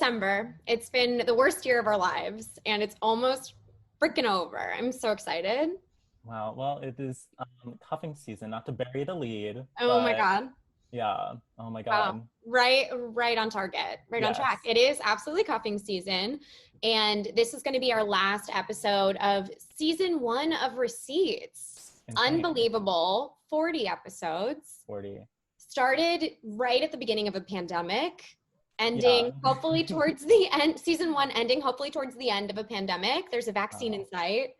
December. It's been the worst year of our lives, and it's almost freaking over. I'm so excited. Wow. Well, it is cuffing season, not to bury the lead. Oh my God. Yeah. Oh my Wow. God. Right on target, right on track. It is absolutely cuffing season. And this is going to be our last episode of season 1 of Receipts. Insane. Unbelievable. 40 episodes. 40. Started right at the beginning of a pandemic, ending hopefully towards the end, season 1 ending hopefully towards the end of a pandemic. There's a vaccine in sight.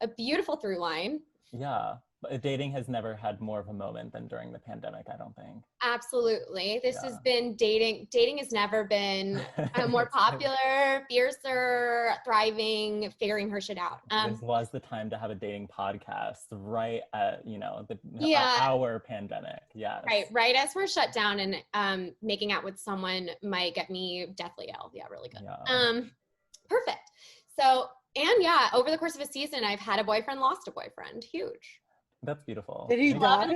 A beautiful through line. Yeah. But dating has never had more of a moment than during the pandemic, I don't think. Absolutely. This has been dating. Dating has never been more popular, fiercer, thriving, figuring her shit out. This was the time to have a dating podcast right at, our pandemic. Yes. Right as we're shut down, and making out with someone might get me deathly ill. Yeah, really good. Yeah. Perfect. So, and over the course of a season, I've had a boyfriend, lost a boyfriend. Huge. That's beautiful. Did he die?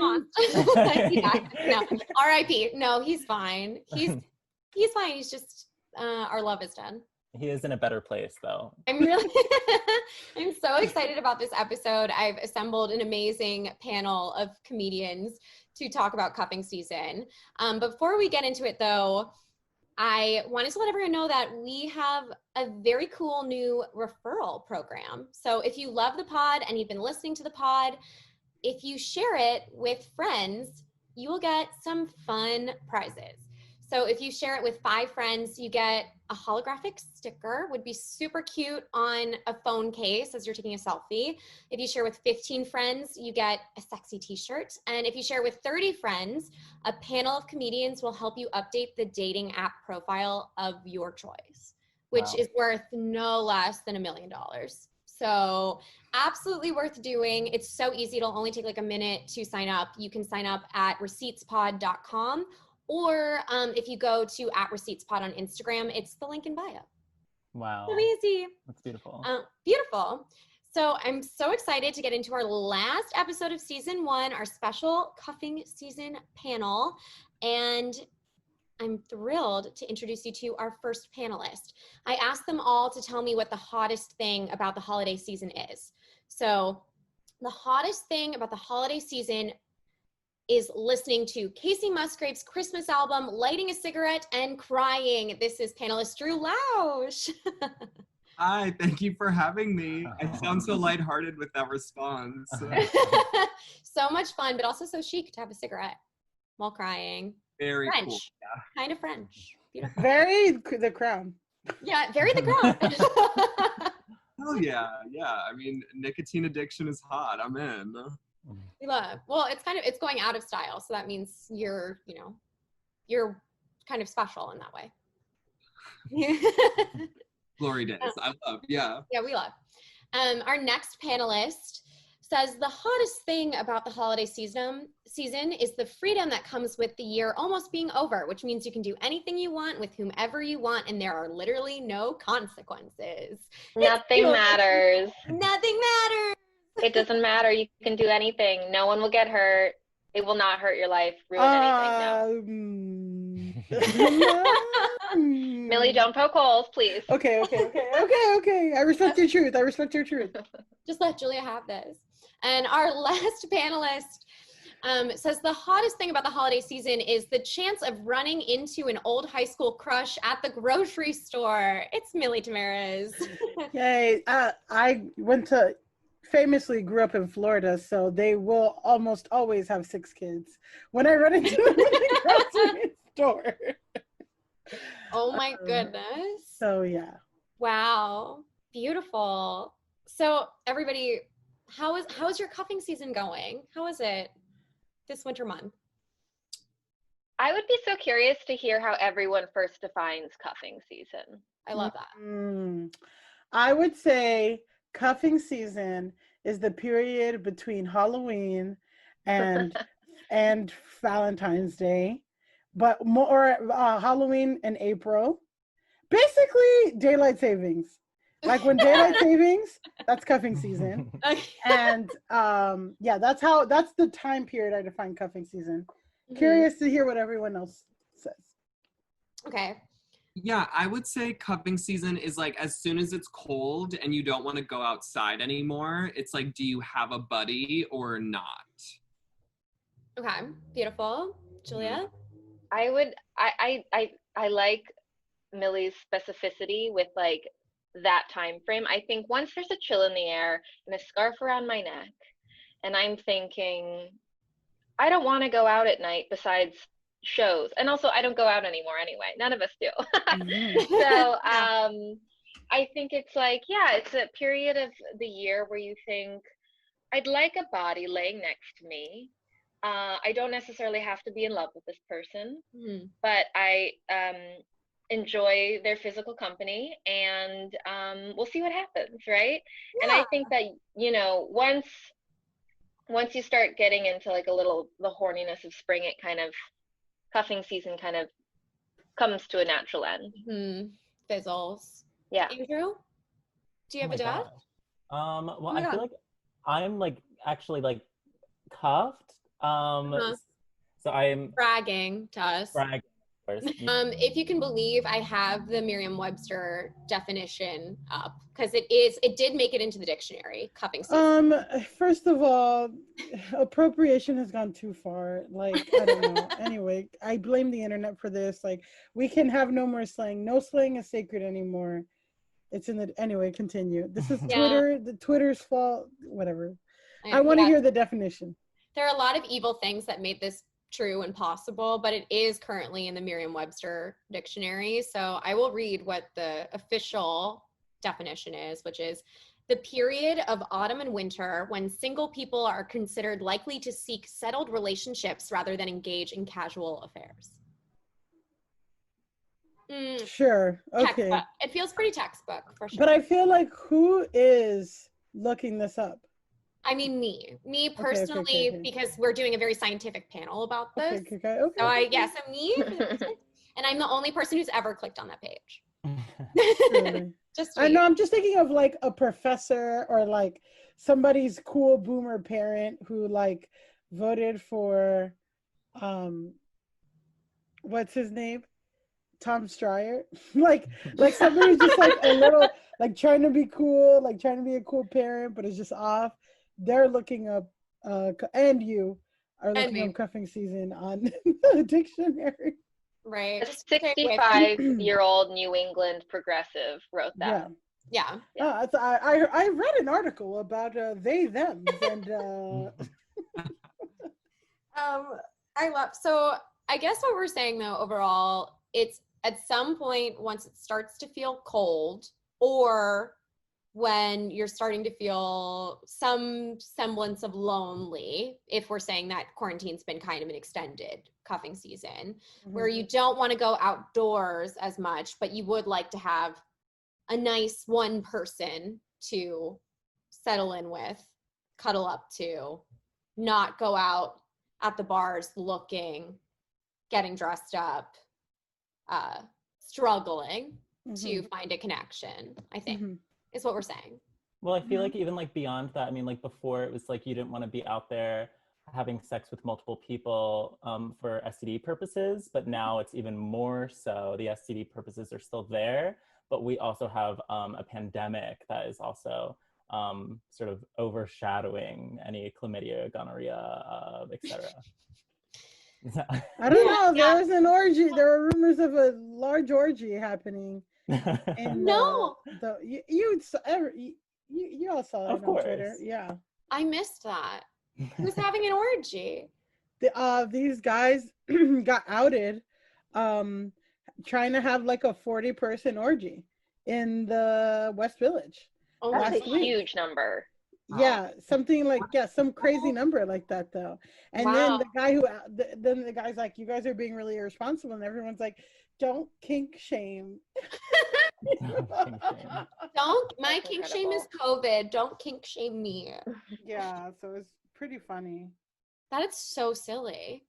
He died. No, R.I.P. No, he's fine. He's fine. He's just our love is done. He is in a better place, though. I'm so excited about this episode. I've assembled an amazing panel of comedians to talk about cuffing season. But before we get into it, though, I wanted to let everyone know that we have a very cool new referral program. So if you love the pod and you've been listening to the pod, if you share it with friends, you will get some fun prizes. So if you share it with 5 friends, you get a holographic sticker, would be super cute on a phone case as you're taking a selfie. If you share with 15 friends, you get a sexy t-shirt. And if you share with 30 friends, a panel of comedians will help you update the dating app profile of your choice, which is worth no less than $1 million. So absolutely worth doing. It's so easy. It'll only take like a minute to sign up. You can sign up at receiptspod.com, or if you go to @receiptspod on Instagram, it's the link in bio. Wow. So easy. That's beautiful. Beautiful. So I'm so excited to get into our last episode of season 1, our special cuffing season panel. And I'm thrilled to introduce you to our first panelist. I asked them all to tell me what the hottest thing about the holiday season is. So the hottest thing about the holiday season is listening to Casey Musgrave's Christmas album, lighting a cigarette, and crying. This is panelist Drew Lausch. Hi, thank you for having me. I sound so lighthearted with that response. So much fun, but also so chic to have a cigarette while crying. Very French. cool. Yeah. Kind of French. Beautiful. Very the crown. Yeah, very the crown. Oh yeah. I mean, nicotine addiction is hot. I'm in. We love. Well, it's going out of style, so that means you're kind of special in that way. Glory days. I love. Yeah. Yeah, we love. Our next panelist says the hottest thing about the holiday season is the freedom that comes with the year almost being over, which means you can do anything you want with whomever you want, and there are literally no consequences. Nothing matters. Nothing matters. It doesn't matter. You can do anything. No one will get hurt. It will not hurt your life, ruin anything. No. Milly, don't poke holes, please. Okay. I respect your truth. Just let Julia have this. And our last panelist says the hottest thing about the holiday season is the chance of running into an old high school crush at the grocery store. It's Milly Tamarez. Yay. I famously grew up in Florida, so they will almost always have 6 kids when I run into them in the grocery store. Oh my goodness. So yeah. Wow. Beautiful. So everybody, how is your cuffing season going? How is it this winter month? I would be so curious to hear how everyone first defines cuffing season. I love that. I would say cuffing season is the period between Halloween and Valentine's Day, but more Halloween and April. Basically, daylight savings. Like when daylight savings, that's cuffing season. And that's the time period I define cuffing season. Curious to hear what everyone else says. Okay. Yeah, I would say cuffing season is like as soon as it's cold and you don't want to go outside anymore, it's like, do you have a buddy or not? Okay, beautiful. Julia? I like Milly's specificity with like that time frame. I think once there's a chill in the air and a scarf around my neck, and I'm thinking, I don't want to go out at night besides shows. And also I don't go out anymore anyway. None of us do. So I think it's like, yeah, it's a period of the year where you think, I'd like a body laying next to me. I don't necessarily have to be in love with this person, but I enjoy their physical company, and we'll see what happens, right? Yeah. And I think that, you know, once you start getting into like a little the horniness of spring, it kind of, cuffing season kind of comes to a natural end. Fizzles. Yeah. Andrew, do you have a dad? Well, I feel like I'm like actually like cuffed. So I'm bragging to us. Bragging, of course. If you can believe, I have the Merriam-Webster definition up because it did make it into the dictionary. Cuffing season. First of all, appropriation has gone too far. Like, I don't know. Anyway, I blame the internet for this. Like, we can have no more slang. No slang is sacred anymore. It's in the anyway. Continue. This is Twitter. The Twitter's fault. Whatever. I want to hear the definition. There are a lot of evil things that made this true and possible, but it is currently in the Merriam-Webster dictionary. So I will read what the official definition is, which is the period of autumn and winter when single people are considered likely to seek settled relationships rather than engage in casual affairs. Sure. Okay. Textbook. It feels pretty textbook for sure. But I feel like who is looking this up? I mean, me personally, okay. Because we're doing a very scientific panel about this. Okay. So me, and I'm the only person who's ever clicked on that page. I know. I'm just thinking of like a professor or like somebody's cool boomer parent who like voted for, what's his name? Tom Stryer. like somebody who's just like a little like trying to be cool, like trying to be a cool parent, but it's just off. They're looking up, and you are looking up cuffing season on the dictionary. Right. A 65-year-old New England progressive wrote that. Yeah. I read an article about they, them, and so I guess what we're saying though, overall, it's at some point once it starts to feel cold or when you're starting to feel some semblance of lonely, if we're saying that quarantine's been kind of an extended cuffing season, where you don't want to go outdoors as much, but you would like to have a nice one person to settle in with, cuddle up to, not go out at the bars looking, getting dressed up, struggling to find a connection, I think. Is what we're saying. Well, I feel like even like beyond that, I mean, like before it was like you didn't want to be out there having sex with multiple people for STD purposes, but now it's even more so. The STD purposes are still there, but we also have a pandemic that is also sort of overshadowing any chlamydia, gonorrhea, etc. I don't know. There was an orgy. There were rumors of a large orgy happening. And, you all saw it on Twitter. Yeah. I missed that. Who's having an orgy? These guys got outed trying to have like a 40-person orgy in the West Village. Oh, that's a huge number. Yeah, something like some crazy number like that though. And then the guy's like, you guys are being really irresponsible, and everyone's like, don't kink shame. My kink shame is COVID. Don't kink shame me. Yeah, so it's pretty funny. That is so silly.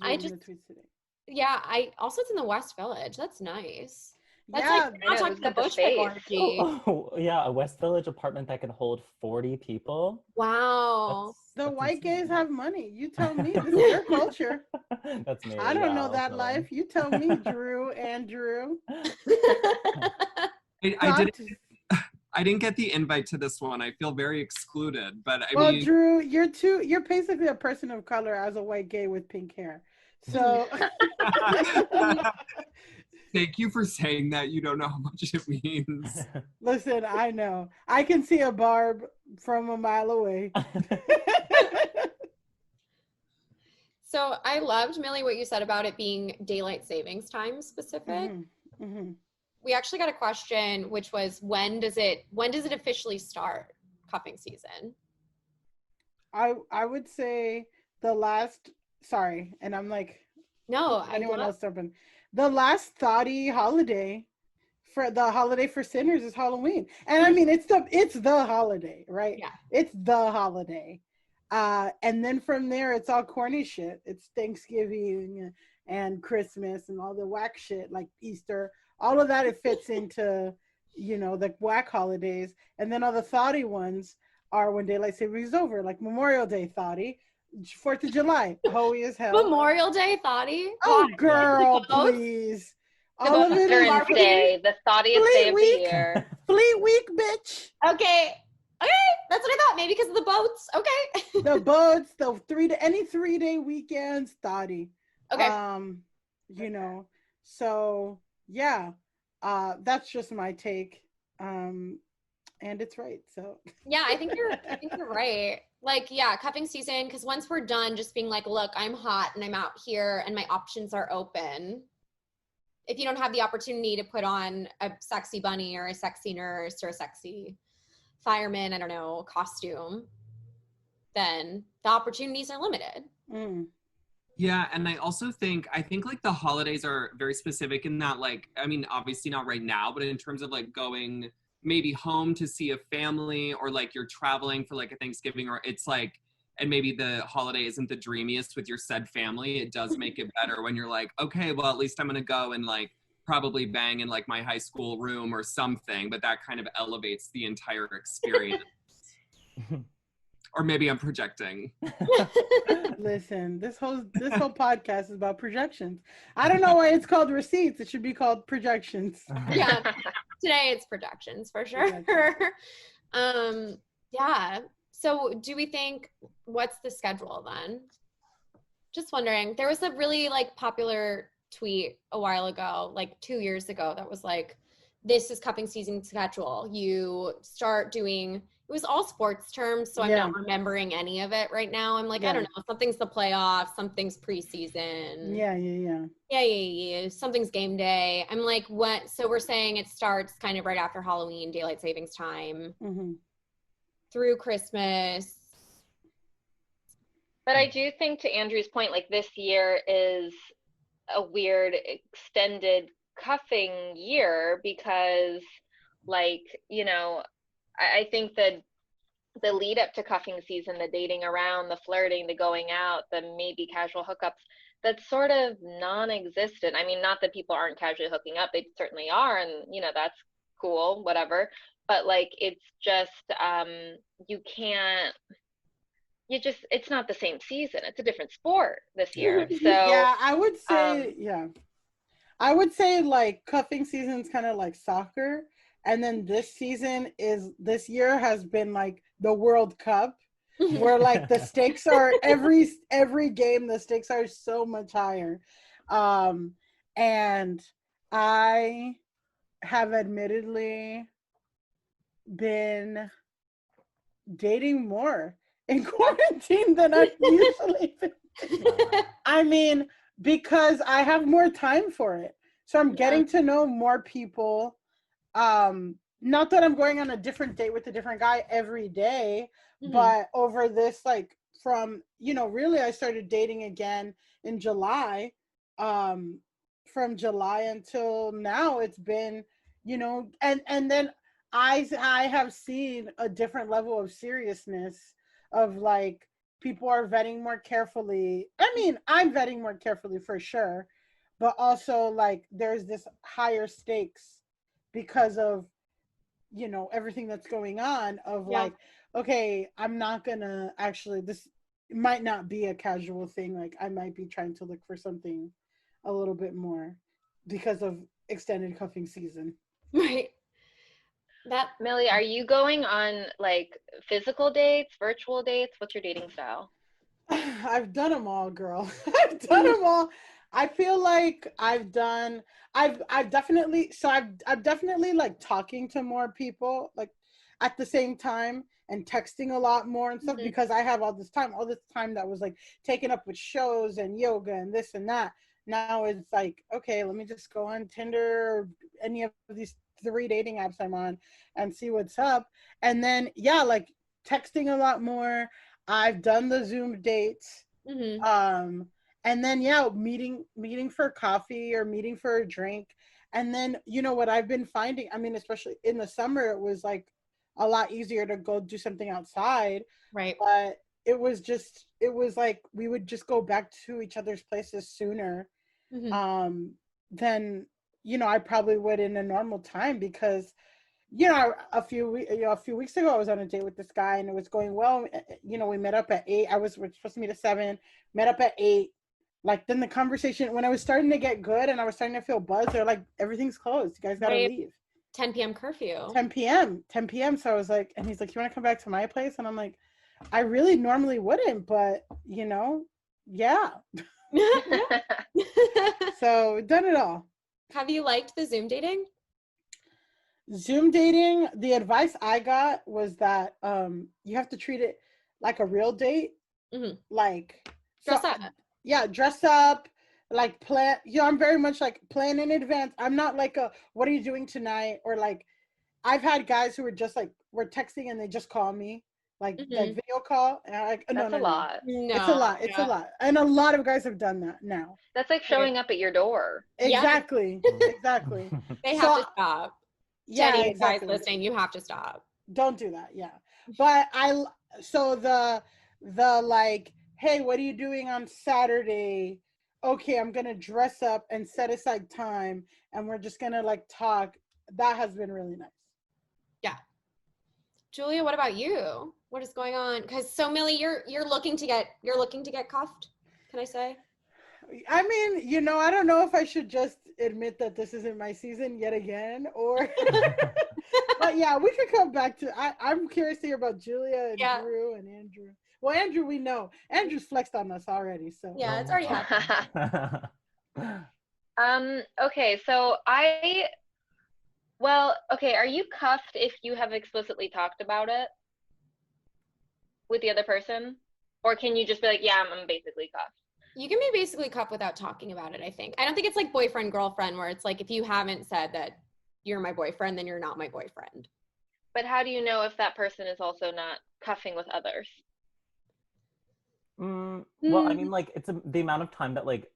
I just tweets today. Yeah, it's in the West Village. That's nice. That's yeah, like not talking the Bushwick orgy. Oh, yeah, a West Village apartment that can hold 40 people. Wow. The That's white gays insane. have money. You tell me. This is your culture. That's me. I don't yeah, know I'll that tell life. You tell me, Drew and Drew. I didn't get the invite to this one. I feel very excluded, but I Well, mean, Drew, you're basically a person of color as a white gay with pink hair. So thank you for saying that. You don't know how much it means. listen, I know. I can see a barb from a mile away. So I loved, Millie, what you said about it being daylight savings time specific. We actually got a question, which was when does it officially start cuffing season? I would say the last, sorry, and I'm like, No, anyone else open? The last thotty holiday for the holiday for sinners is Halloween. And I mean, it's the holiday, right? Yeah. It's the holiday. And then from there, it's all corny shit. It's Thanksgiving and Christmas and all the whack shit like Easter. All of that, it fits into, the whack holidays. And then all the thotty ones are when daylight savings is over, like Memorial Day thotty, 4th of July, hoey as hell. Memorial Day thotty? Oh, Why? girl, The boats? please. The All of it is Veterans Day, the thottiest day of the year. Fleet Week, bitch. Okay, that's what I thought. Maybe because of the boats. Okay. The boats, any 3-day weekends, thotty. Okay. So yeah, that's just my take. And it's right. So Yeah, I think you're right. Like, yeah, cuffing season, because once we're done just being like, look, I'm hot and I'm out here and my options are open. If you don't have the opportunity to put on a sexy bunny or a sexy nurse or a sexy fireman, I don't know, costume, then the opportunities are limited. Yeah, and I think like the holidays are very specific in that, like, I mean, obviously not right now, but in terms of like going maybe home to see a family, or like you're traveling for like a Thanksgiving, or it's like, and maybe the holiday isn't the dreamiest with your said family, it does make it better when you're like, okay, well, at least I'm gonna go and like probably bang in like my high school room or something, but that kind of elevates the entire experience. Or maybe I'm projecting. Listen, this whole podcast is about projections. I don't know why it's called receipts. It should be called projections. Yeah, today it's projections for sure. Yeah. So do we think, what's the schedule then? Just wondering. There was a really like popular tweet a while ago, like 2 years ago, that was like, this is cuffing season schedule. You start doing, it was all sports terms, so I'm not remembering any of it right now. I'm like, I don't know, something's the playoffs, something's preseason. Yeah. Something's game day. I'm like, what? So we're saying it starts kind of right after Halloween, daylight savings time, through Christmas. But I do think, to Andrew's point, like this year is a weird extended cuffing year because, like, I think that the lead up to cuffing season, the dating around, the flirting, the going out, the maybe casual hookups, that's sort of non-existent. I mean, not that people aren't casually hooking up, they certainly are, and that's cool, whatever. But like, it's just it's not the same season. It's a different sport this year. So yeah, I would say like cuffing season is kind of like soccer. And then this year has been like the World Cup, where like the stakes are every game, the stakes are so much higher. And I have admittedly been dating more in quarantine than I've usually been. I mean, because I have more time for it. So I'm getting to know more people. Not that I'm going on a different date with a different guy every day, but over this, like, from, really I started dating again in July. From July until now, it's been, and then I have seen a different level of seriousness of like, people are vetting more carefully. I mean, I'm vetting more carefully for sure, but also like there's this higher stakes because of, you know, everything that's going on of like, okay, I'm not gonna actually, this might not be a casual thing. Like I might be trying to look for something a little bit more because of extended cuffing season. Right. Millie, are you going on like physical dates, virtual dates? What's your dating style? I've done them all, girl. I've done them all. I feel like I've definitely, so I've definitely like talking to more people like at the same time and texting a lot more and stuff because I have all this time that was like taken up with shows and yoga and this and that. Now it's like, okay, let me just go on Tinder or any of these 3 dating apps I'm on and see what's up. And then, yeah, like texting a lot more. I've done the Zoom dates. And then, yeah, meeting for coffee or meeting for a drink. And then, you know, what I've been finding, I mean, especially in the summer, it was like a lot easier to go do something outside. Right. But it was like we would just go back to each other's places sooner than, you know, I probably would in a normal time because, you know, a few weeks ago, I was on a date with this guy and it was going well. You know, we met up at 8. We're supposed to meet at 7, met up at 8. Like then the conversation, when I was starting to get good and I was starting to feel buzzed, they're like, everything's closed. You guys got to leave. 10 p.m. curfew. 10 p.m. So I was like, and he's like, you want to come back to my place? And I'm like, I really normally wouldn't, but you know, yeah. So done it all. Have you liked the Zoom dating? Zoom dating, the advice I got was that you have to treat it like a real date. Like dress up. Yeah, dress up, like plan. You know, I'm very much like plan in advance. I'm not like a what are you doing tonight? Or like I've had guys who were just like we're texting and they just call me. Like video call. And I'm like, That's a lot. No, it's a lot. It's a lot. And a lot of guys have done that now. That's like showing up at your door. Exactly. Exactly. They have to stop. Yeah, Jenny, exactly. guys listening, you have to stop. Don't do that. Yeah. But so the like, hey, what are you doing on Saturday? Okay, I'm going to dress up and set aside time and we're just going to like talk. That has been really nice. Yeah. Julia, what about you? What is going on? Because so Millie, you're looking to get cuffed. Can I say? I mean, you know, I don't know if I should just admit that this isn't my season yet again, or. But yeah, we could come back to. I'm curious to hear about Julia and Drew and Andrew. Well, Andrew, we know Andrew's flexed on us already, so. Yeah, it's already happened. Okay, so okay, are you cuffed if you have explicitly talked about it with the other person? Or can you just be like, yeah, I'm basically cuffed? You can be basically cuffed without talking about it, I think. I don't think it's like boyfriend, girlfriend, where it's like, if you haven't said that you're my boyfriend, then you're not my boyfriend. But how do you know if that person is also not cuffing with others? Well, I mean, like, it's the amount of time that, like,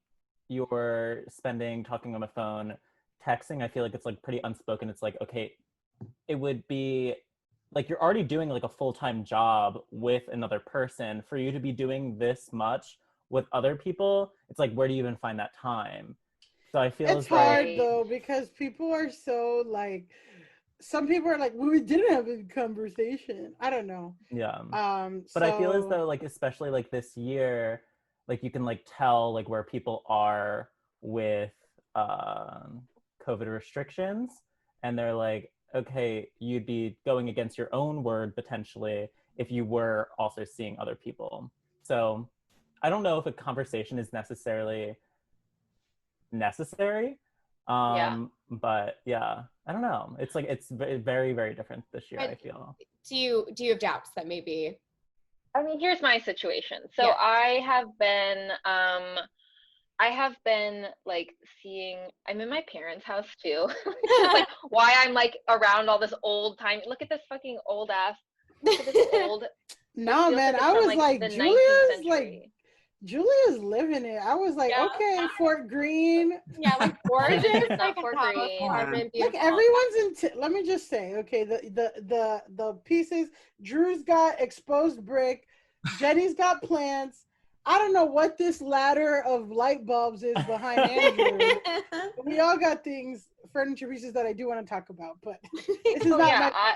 you're spending talking on the phone, texting, I feel like it's, like, pretty unspoken. It's like, okay, it would be, like, you're already doing, like, a full-time job with another person. For you to be doing this much with other people, it's like, where do you even find that time? So I feel it's hard though, because people are so like, some people are like, well, we didn't have a conversation. I don't know. Yeah. But I feel as though, like, especially like this year, like you can like tell like where people are with COVID restrictions, and they're like, okay, you'd be going against your own word potentially if you were also seeing other people. So I don't know if a conversation is necessarily necessary. But yeah, I don't know. It's like, it's very, very different this year, I feel. Do you have doubts that maybe? I mean, here's my situation. So I have been like seeing, I'm in my parents' house too. Which is like why I'm like around all this old time. Look at this fucking old ass. Look at this old. No, man, I was like, Julia's like, Julia's living it. I was like, okay, Fort Greene. Yeah, like gorgeous. Like Fort Greene. Like everyone's in. Let me just say, okay, the pieces. Drew's got exposed brick. Jenny's got plants. I don't know what this ladder of light bulbs is behind Andrew. We all got things, furniture pieces that I do want to talk about, but this is not my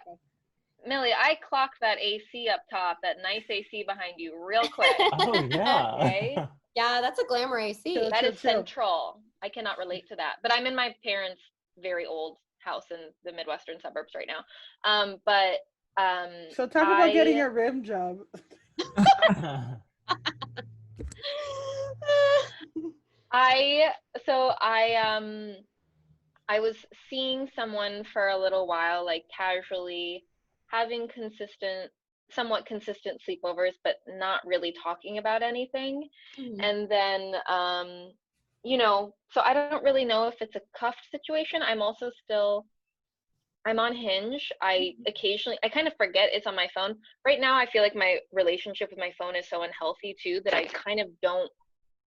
Milly, I clocked that AC up top, that nice AC behind you real quick. Oh, yeah. Okay. Yeah, that's a glamour AC. That is central. I cannot relate to that. But I'm in my parents' very old house in the Midwestern suburbs right now. So talk about getting a rim job. I was seeing someone for a little while, like casually having somewhat consistent sleepovers, but not really talking about anything. Mhm. And then, you know, so I don't really know if it's a cuffed situation. I'm on Hinge. I kind of forget it's on my phone. Right now, I feel like my relationship with my phone is so unhealthy too, that I kind of don't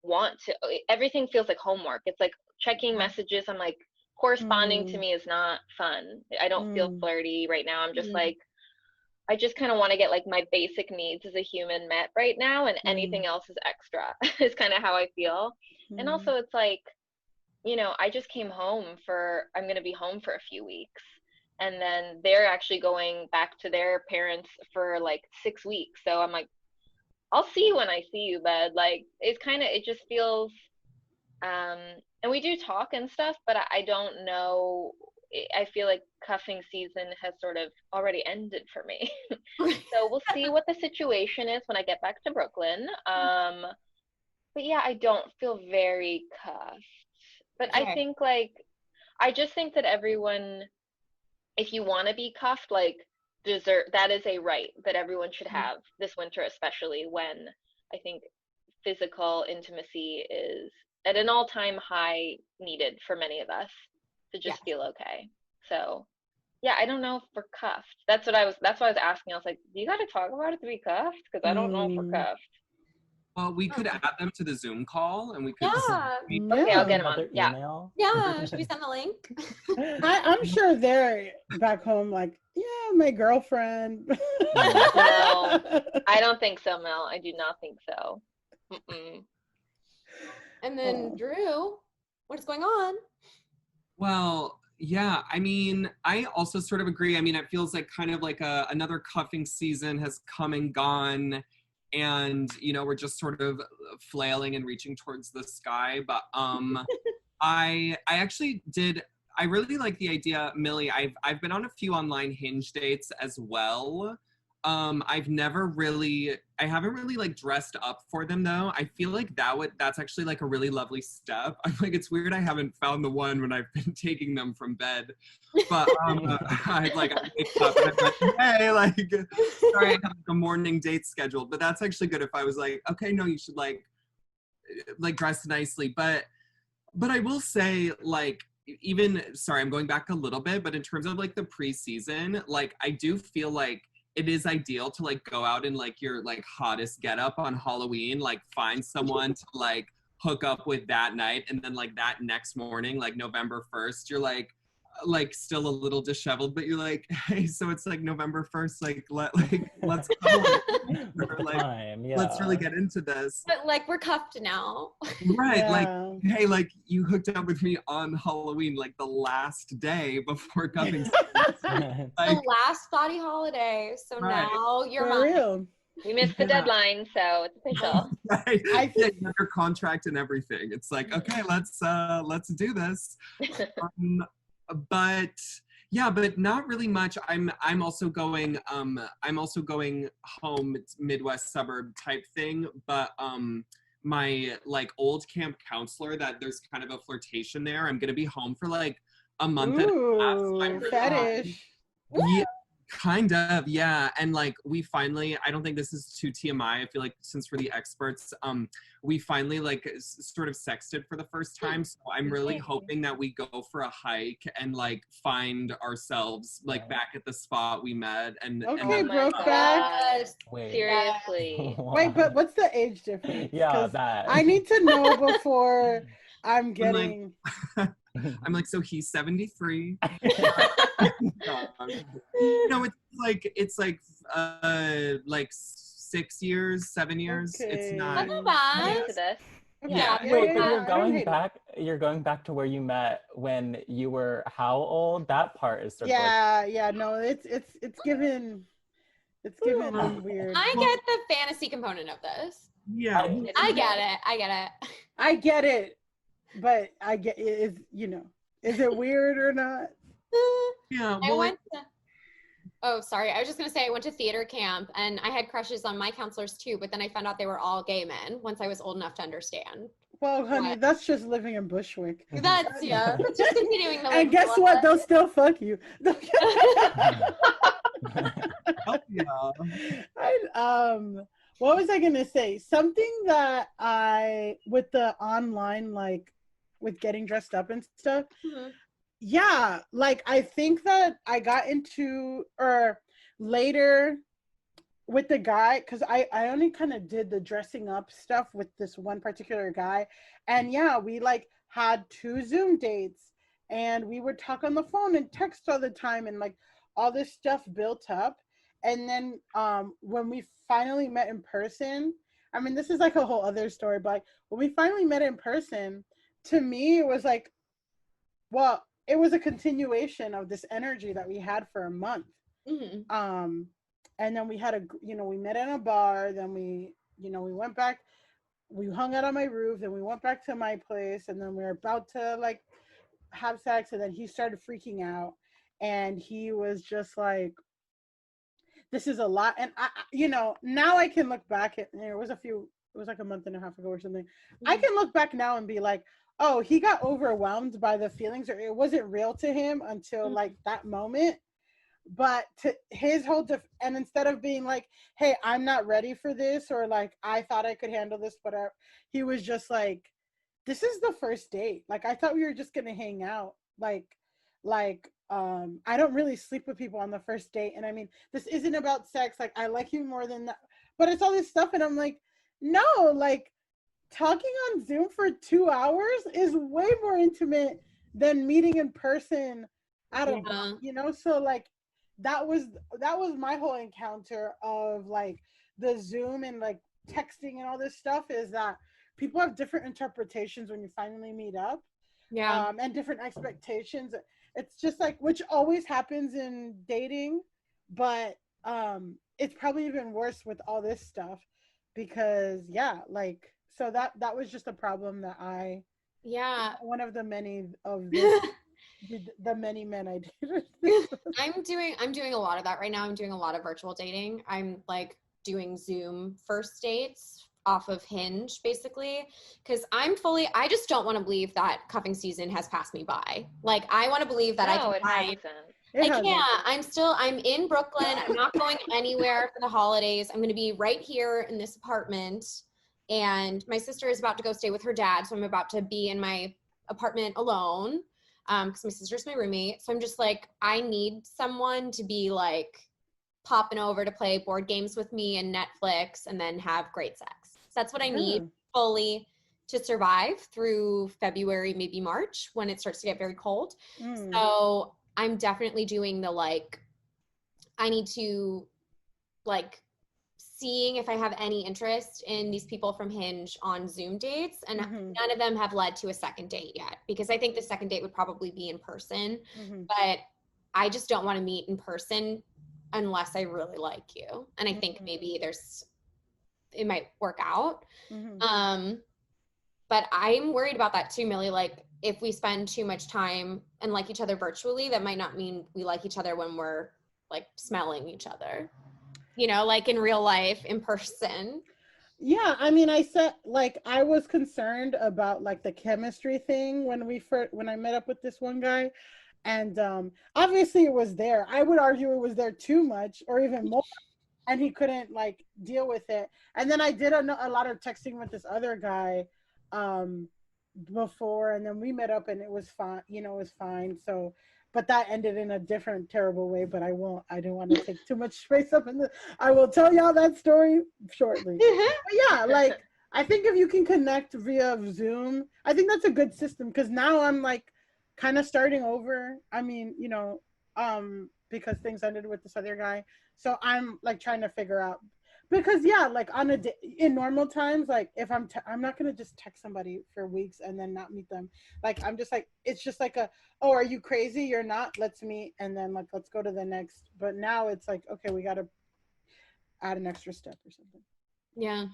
want to. Everything feels like homework. It's like checking messages. I'm like, corresponding to me is not fun. I don't feel flirty right now. I'm just like, I just kind of want to get like my basic needs as a human met right now, and anything else is extra. Is kind of how I feel. And also it's like, you know, I just came home I'm going to be home for a few weeks, and then they're actually going back to their parents for like 6 weeks. So I'm like, I'll see you when I see you, bud. Like, it just feels, and we do talk and stuff, but I don't know. I feel like cuffing season has sort of already ended for me. So we'll see what the situation is when I get back to Brooklyn. But yeah, I don't feel very cuffed. But Okay. I think I just think that everyone, if you want to be cuffed, like, that is a right that everyone should have this winter, especially when I think physical intimacy is at an all-time high needed for many of us to just feel okay. So yeah, I don't know if we're cuffed. That's why I was asking. I was like, do you got to talk about it to be cuffed? Because I don't know if we're cuffed. Well, we could add them to the Zoom call, and we could. Okay, I'll get them on. Yeah, should we send the link? I'm sure they're back home like, yeah, my girlfriend. No, I don't think so, Mel. I do not think so. And then Drew, what's going on? Well, yeah, I mean, I also sort of agree. I mean, it feels like kind of like another cuffing season has come and gone, and, you know, we're just sort of flailing and reaching towards the sky. But I really like the idea, Milly. I've been on a few online Hinge dates as well. I haven't really like dressed up for them though. I feel like that's actually like a really lovely step. I'm like, it's weird I haven't found the one when I've been taking them from bed. But I wake up and I'm like, hey, like, sorry, I have like a morning date scheduled. But that's actually good if I was like, okay, no, you should like dress nicely. But I will say, like, I'm going back a little bit, but in terms of like the preseason, like, I do feel like it is ideal to like go out in like your like hottest getup on Halloween, like find someone to like hook up with that night, and then like that next morning, like November 1st, you're like still a little disheveled, but you're like, hey, so it's like November 1st, let's let's really get into this. But like, we're cuffed now. Right, like, hey, like, you hooked up with me on Halloween, like the last day before cuffing. The last thotty holiday, so now you're mine. We missed the deadline, so it's official. Right. Yeah, you have your contract and everything. It's like, okay, let's do this. But not really much. I'm also going home. It's Midwest suburb type thing, but my like old camp counselor, that there's kind of a flirtation there. I'm gonna be home for like a month and a half. Fetish. Yeah, kind of, yeah. And like, we finally, I don't think this is too TMI, I feel like, since we're the experts, we finally like sort of sexted for the first time. So I'm really hoping that we go for a hike and like find ourselves like back at the spot we met. And broke back. Seriously. Wait, but what's the age difference? Yeah, that. I need to know before I'm getting. I'm like, so he's 73. No, it's like 6 years, 7 years. It's Okay. not. That's not I'm bad. into this. Yeah. Wait, but I you're don't going hate it. back. You're going back to where you met when you were how old? That part is sort of like. Yeah, no, it's given weird. I get the fantasy component of this. Yeah. I get it. I get it, but I get is is it weird or not? Yeah. I Well, went to, oh, sorry. I was just going to say I went to theater camp and I had crushes on my counselors too, but then I found out they were all gay men once I was old enough to understand. Well, honey, What? that's just living in Bushwick. That's, yeah. It's just continuing the And guess what? They'll still fuck you. oh, yeah. What was I gonna say? Something that with the online, like with getting dressed up and stuff. Mhm. Yeah, like I think that I got into or later with the guy, because I only kind of did the dressing up stuff with this one particular guy, and yeah, we like had 2 Zoom dates and we would talk on the phone and text all the time, and like all this stuff built up. And then when we finally met in person, I mean, this is like a whole other story, but like, when we finally met in person, to me it was like, well, it was a continuation of this energy that we had for a month. Mhm. And then we had we met in a bar, then we went back, we hung out on my roof, then we went back to my place, and then we were about to like have sex, and then he started freaking out, and he was just like, this is a lot. And I now I can look back at, it was like a month and a half ago or something. I can look back now and be like, oh, he got overwhelmed by the feelings, or it wasn't real to him until like that moment. But to his whole and instead of being like, hey, I'm not ready for this, or like, I thought I could handle this, whatever, he was just like, this is the first date. Like, I thought we were just gonna hang out. I don't really sleep with people on the first date. And I mean, this isn't about sex. Like, I like you more than that. But it's all this stuff. And I'm like, no, like, talking on Zoom for 2 hours is way more intimate than meeting in person at a so like that was my whole encounter of like the Zoom and like texting and all this stuff, is that people have different interpretations when you finally meet up. And different expectations. It's just like, which always happens in dating, but it's probably even worse with all this stuff, because so that was just a problem that one of the many of this, the many men I dated. I'm doing a lot of that right now. I'm doing a lot of virtual dating. I'm like doing Zoom first dates off of Hinge, basically, because I just don't want to believe that cuffing season has passed me by. Like, I want to believe that No, I it can find, hasn't. I'm in Brooklyn. I'm not going anywhere for the holidays. I'm going to be right here in this apartment. And my sister is about to go stay with her dad. So I'm about to be in my apartment alone, because my sister's my roommate. So I'm just like, I need someone to be like popping over to play board games with me and Netflix and then have great sex. So that's what I need fully to survive through February, maybe March, when it starts to get very cold. So I'm definitely doing the like, I need to like seeing if I have any interest in these people from Hinge on Zoom dates, and none of them have led to a second date yet, because I think the second date would probably be in person, but I just don't want to meet in person unless I really like you. And I think maybe it might work out. But I'm worried about that too, Millie. Like, if we spend too much time and like each other virtually, that might not mean we like each other when we're like smelling each other, like in real life, in person. Yeah, I mean, I said, like, I was concerned about like the chemistry thing when I met up with this one guy, and obviously it was there. I would argue it was there too much, or even more, and he couldn't like deal with it. And then I did a lot of texting with this other guy before, and then we met up and it was fine. It was fine. So, but that ended in a different terrible way. But I don't want to take too much space up I will tell y'all that story shortly. But yeah, like, I think if you can connect via Zoom, I think that's a good system, because now I'm like kind of starting over. I mean, because things ended with this other guy. So I'm like trying to figure out. Because yeah, like on a day, in normal times, like if I'm not gonna just text somebody for weeks and then not meet them. Like I'm just like, it's just like oh, are you crazy? You're not. Let's meet and then like let's go to the next. But now it's like, okay, we gotta add an extra step or something. Yeah.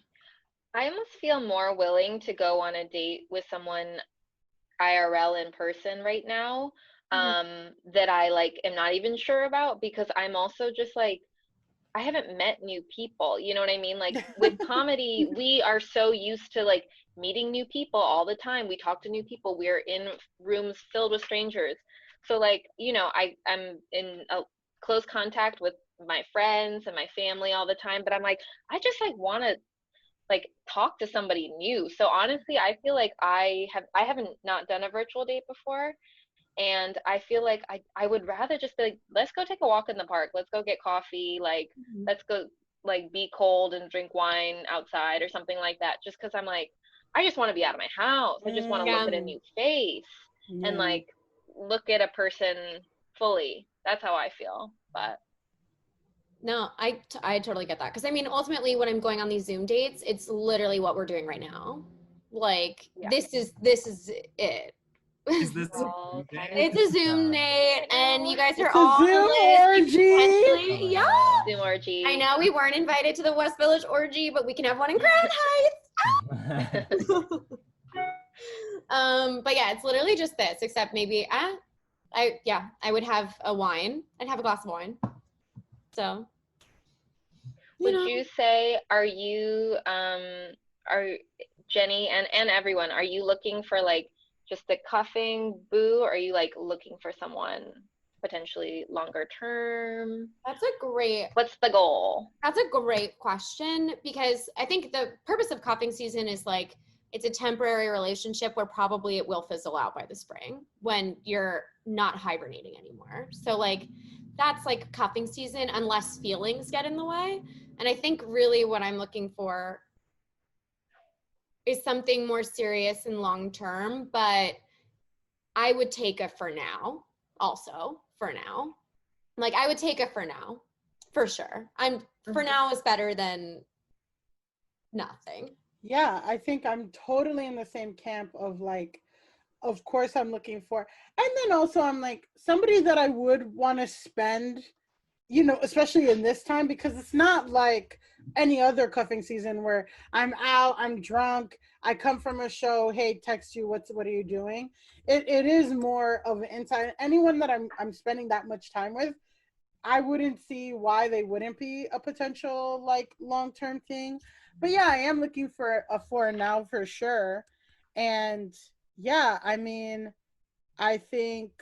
I almost feel more willing to go on a date with someone IRL in person right now, that I like am not even sure about, because I'm also just like, I haven't met new people. You know what I mean? Like with comedy, we are so used to like meeting new people all the time. We talk to new people. We're in rooms filled with strangers. So like, you know, I'm in a close contact with my friends and my family all the time, but I'm like, I just like want to like talk to somebody new. So honestly, I feel like I haven't not done a virtual date before. And I feel like I would rather just be like, let's go take a walk in the park. Let's go get coffee. Like, let's go like be cold and drink wine outside or something like that. Just because I'm like, I just want to be out of my house. I just want to look at a new face and like look at a person fully. That's how I feel. But No, I totally get that. Because I mean, ultimately, when I'm going on these Zoom dates, it's literally what we're doing right now. Like, yeah. this is it. Is this all kind of It's a Zoom date, and you guys are It's a all Zoom potentially, Oh my yeah. God. Zoom orgy. I know we weren't invited to the West Village orgy, but we can have one in Crown Heights. But yeah, it's literally just this, except maybe I would have a wine. I'd have a glass of wine. So Would you say, are Jenny and everyone, are you looking for like just a cuffing boo, or are you like looking for someone potentially longer term? What's the goal? That's a great question, because I think the purpose of cuffing season is like, it's a temporary relationship where probably it will fizzle out by the spring when you're not hibernating anymore. So like, that's like cuffing season unless feelings get in the way. And I think really what I'm looking for is something more serious and long term, but I would take a for now also, for now. Like I would take a for now, for sure. For now is better than nothing. Yeah, I think I'm totally in the same camp of like, of course I'm looking for, and then also I'm like somebody that I would want to spend, you know, especially in this time, because it's not like any other cuffing season where I'm out, I'm drunk, I come from a show, hey, text you, what are you doing? It is more of an inside. Anyone that I'm spending that much time with, I wouldn't see why they wouldn't be a potential like long-term thing. But yeah, I am looking for a for now for sure. And yeah, I mean, I think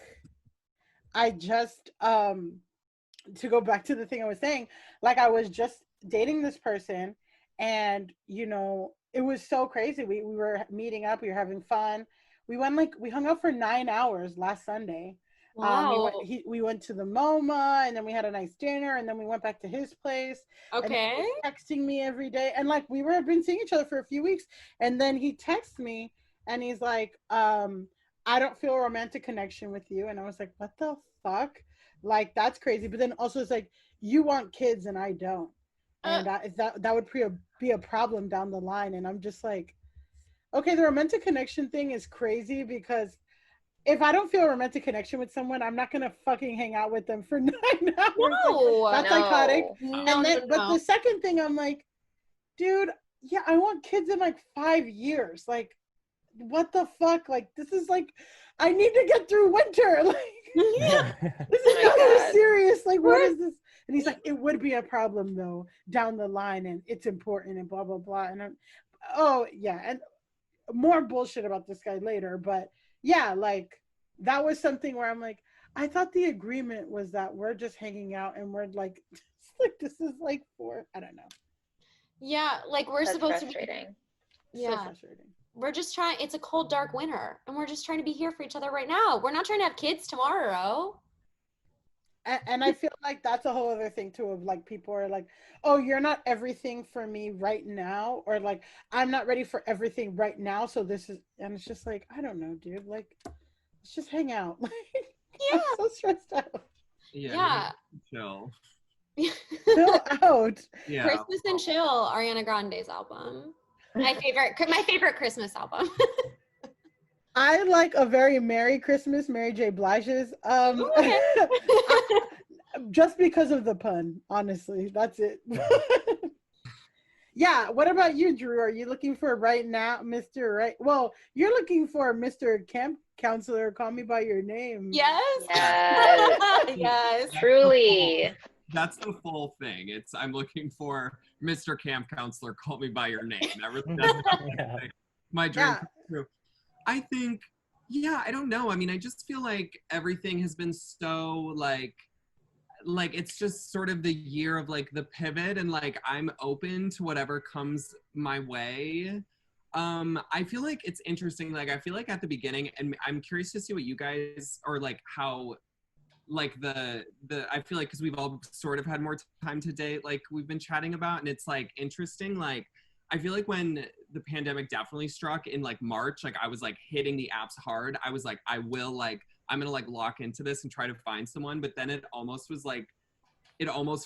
I just to go back to the thing I was saying, like I was just dating this person, and you know, it was so crazy. We were meeting up, we were having fun. We hung out for 9 hours last Sunday. Wow. We went to the MoMA, and then we had a nice dinner, and then we went back to his place. Okay. And he was texting me every day, and like we were been seeing each other for a few weeks, and then he texts me, and he's like, I don't feel a romantic connection with you. And I was like, what the fuck? Like that's crazy. But then also it's like, you want kids and I don't, and that would be a problem down the line. And I'm just like, okay, the romantic connection thing is crazy, because if I don't feel a romantic connection with someone, I'm not gonna fucking hang out with them for 9 hours. No, like, that's psychotic. No. But the second thing, I'm like, dude, yeah, I want kids in like 5 years. Like, what the fuck? Like, this is like, I need to get through winter. Like, this is so serious. Like, what is this? And he's like, it would be a problem though down the line, and it's important and blah blah blah. And I'm, oh yeah, and more bullshit about this guy later. But yeah, like that was something where I'm like, I thought the agreement was that we're just hanging out and we're like, this is like I don't know. Yeah, like we're supposed to be. Yeah. So frustrating. We're just trying, it's a cold, dark winter, and we're just trying to be here for each other right now. We're not trying to have kids tomorrow. And I feel like that's a whole other thing too, of like people are like, oh, you're not everything for me right now, or like I'm not ready for everything right now, so this is, and it's just like, I don't know, dude, like let's just hang out. Like, yeah, I'm so stressed out. Yeah. Chill. Chill out. Yeah. Christmas and Chill, Ariana Grande's album. My favorite Christmas album. I like A Very Merry Christmas, Mary J. Blige's. Okay. Just because of the pun, honestly. That's it. Yeah, what about you, Drew? Are you looking for right now, Mr. Right? Well, you're looking for Mr. Camp Counselor, Call Me By Your Name. Yes. Yes. Yes. Truly. That's the full thing. It's I'm looking for Mr. Camp Counselor, Call Me By Your Name. That's Yeah. my dream Yeah. come true. I think, yeah, I don't know. I mean, I just feel like everything has been so like it's just sort of the year of like the pivot, and like I'm open to whatever comes my way. I feel like it's interesting. Like I feel like at the beginning, and I'm curious to see what you guys, or like how like the I feel like because we've all sort of had more time to date, like we've been chatting about, and it's like interesting. Like I feel like when the pandemic definitely struck in like March, like I was like hitting the apps hard. I was like, I'm gonna like lock into this and try to find someone. But then it almost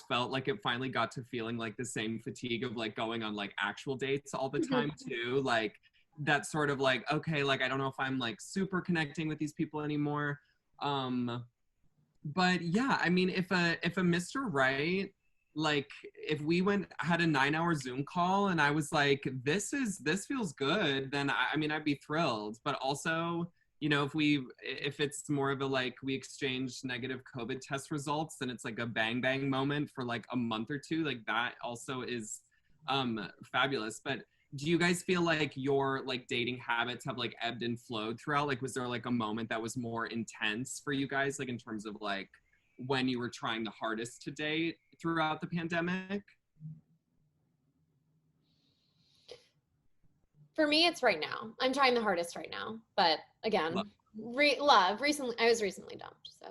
felt like it finally got to feeling like the same fatigue of like going on like actual dates all the time too. Like that sort of like, okay, like I don't know if I'm like super connecting with these people anymore. But yeah, I mean, if a Mr. Right, like if we had a 9-hour Zoom call and I was like, this feels good, then I mean, I'd be thrilled. But also, you know, if it's more of a like we exchange negative COVID test results, then it's like a bang bang moment for like a month or two. Like that also is fabulous. But do you guys feel like your like dating habits have like ebbed and flowed throughout? Like was there like a moment that was more intense for you guys, like in terms of like when you were trying the hardest to date throughout the pandemic? For me, it's right now. I'm trying the hardest right now. But again, love. Recently, I was recently dumped. So.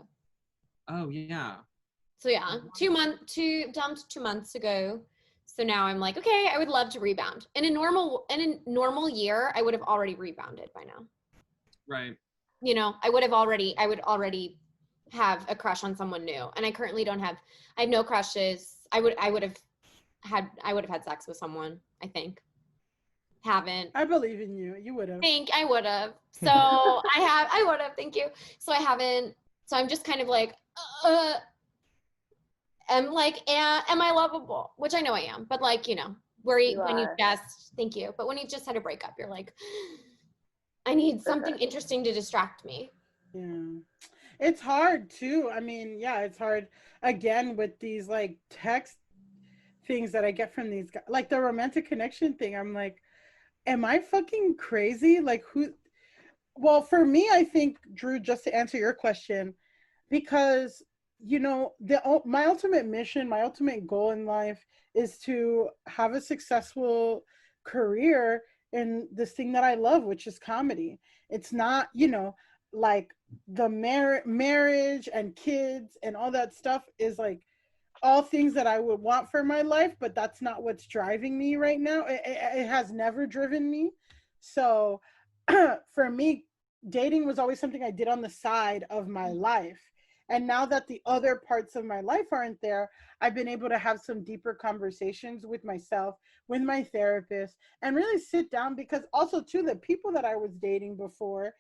Oh yeah. So yeah, dumped 2 months ago. So now I'm like, okay, I would love to rebound. In a normal year, I would have already rebounded by now. Right. You know, I would already have a crush on someone new. And I currently I have no crushes. I would have had sex with someone, I think. Haven't. I believe in you. You would have. I would have. So I would have, thank you. So I haven't. So I'm just kind of like, am I lovable? Which I know I am, but like, you know, thank you. But when you just had a breakup, you're like, I need something interesting to distract me. Yeah. It's hard too. I mean, yeah, it's hard again with these like text things that I get from these guys, like the romantic connection thing. I'm like, am I fucking crazy? Like who? Well, for me, I think, Drew, just to answer your question, because you know, my ultimate mission, my ultimate goal in life is to have a successful career in this thing that I love, which is comedy. It's not, you know, like the marriage and kids and all that stuff is like all things that I would want for my life, but that's not what's driving me right now. It has never driven me. So for me, dating was always something I did on the side of my life. And now that the other parts of my life aren't there, I've been able to have some deeper conversations with myself, with my therapist, and really sit down, because also too, the people that I was dating before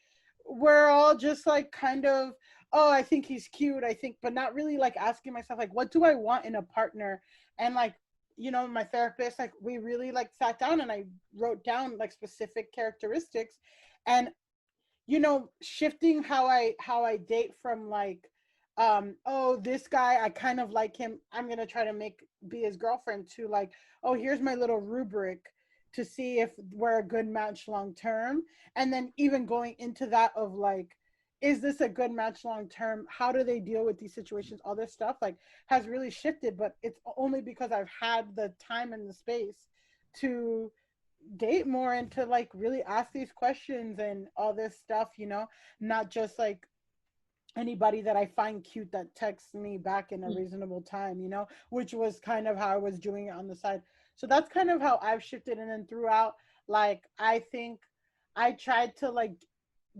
were all just like kind of, oh, I think he's cute, but not really like asking myself, like, what do I want in a partner? And like, you know, my therapist, like we really like sat down and I wrote down like specific characteristics, and, you know, shifting how I date from like, oh, this guy, I kind of like him, I'm going to try to be his girlfriend, to like, oh, here's my little rubric to see if we're a good match long term. And then even going into that of like, is this a good match long term? How do they deal with these situations? All this stuff like has really shifted, but it's only because I've had the time and the space to date more and to like really ask these questions and all this stuff, you know, not just like anybody that I find cute that texts me back in a reasonable time, you know, which was kind of how I was doing it on the side. So that's kind of how I've shifted. And then throughout, like, I think I tried to like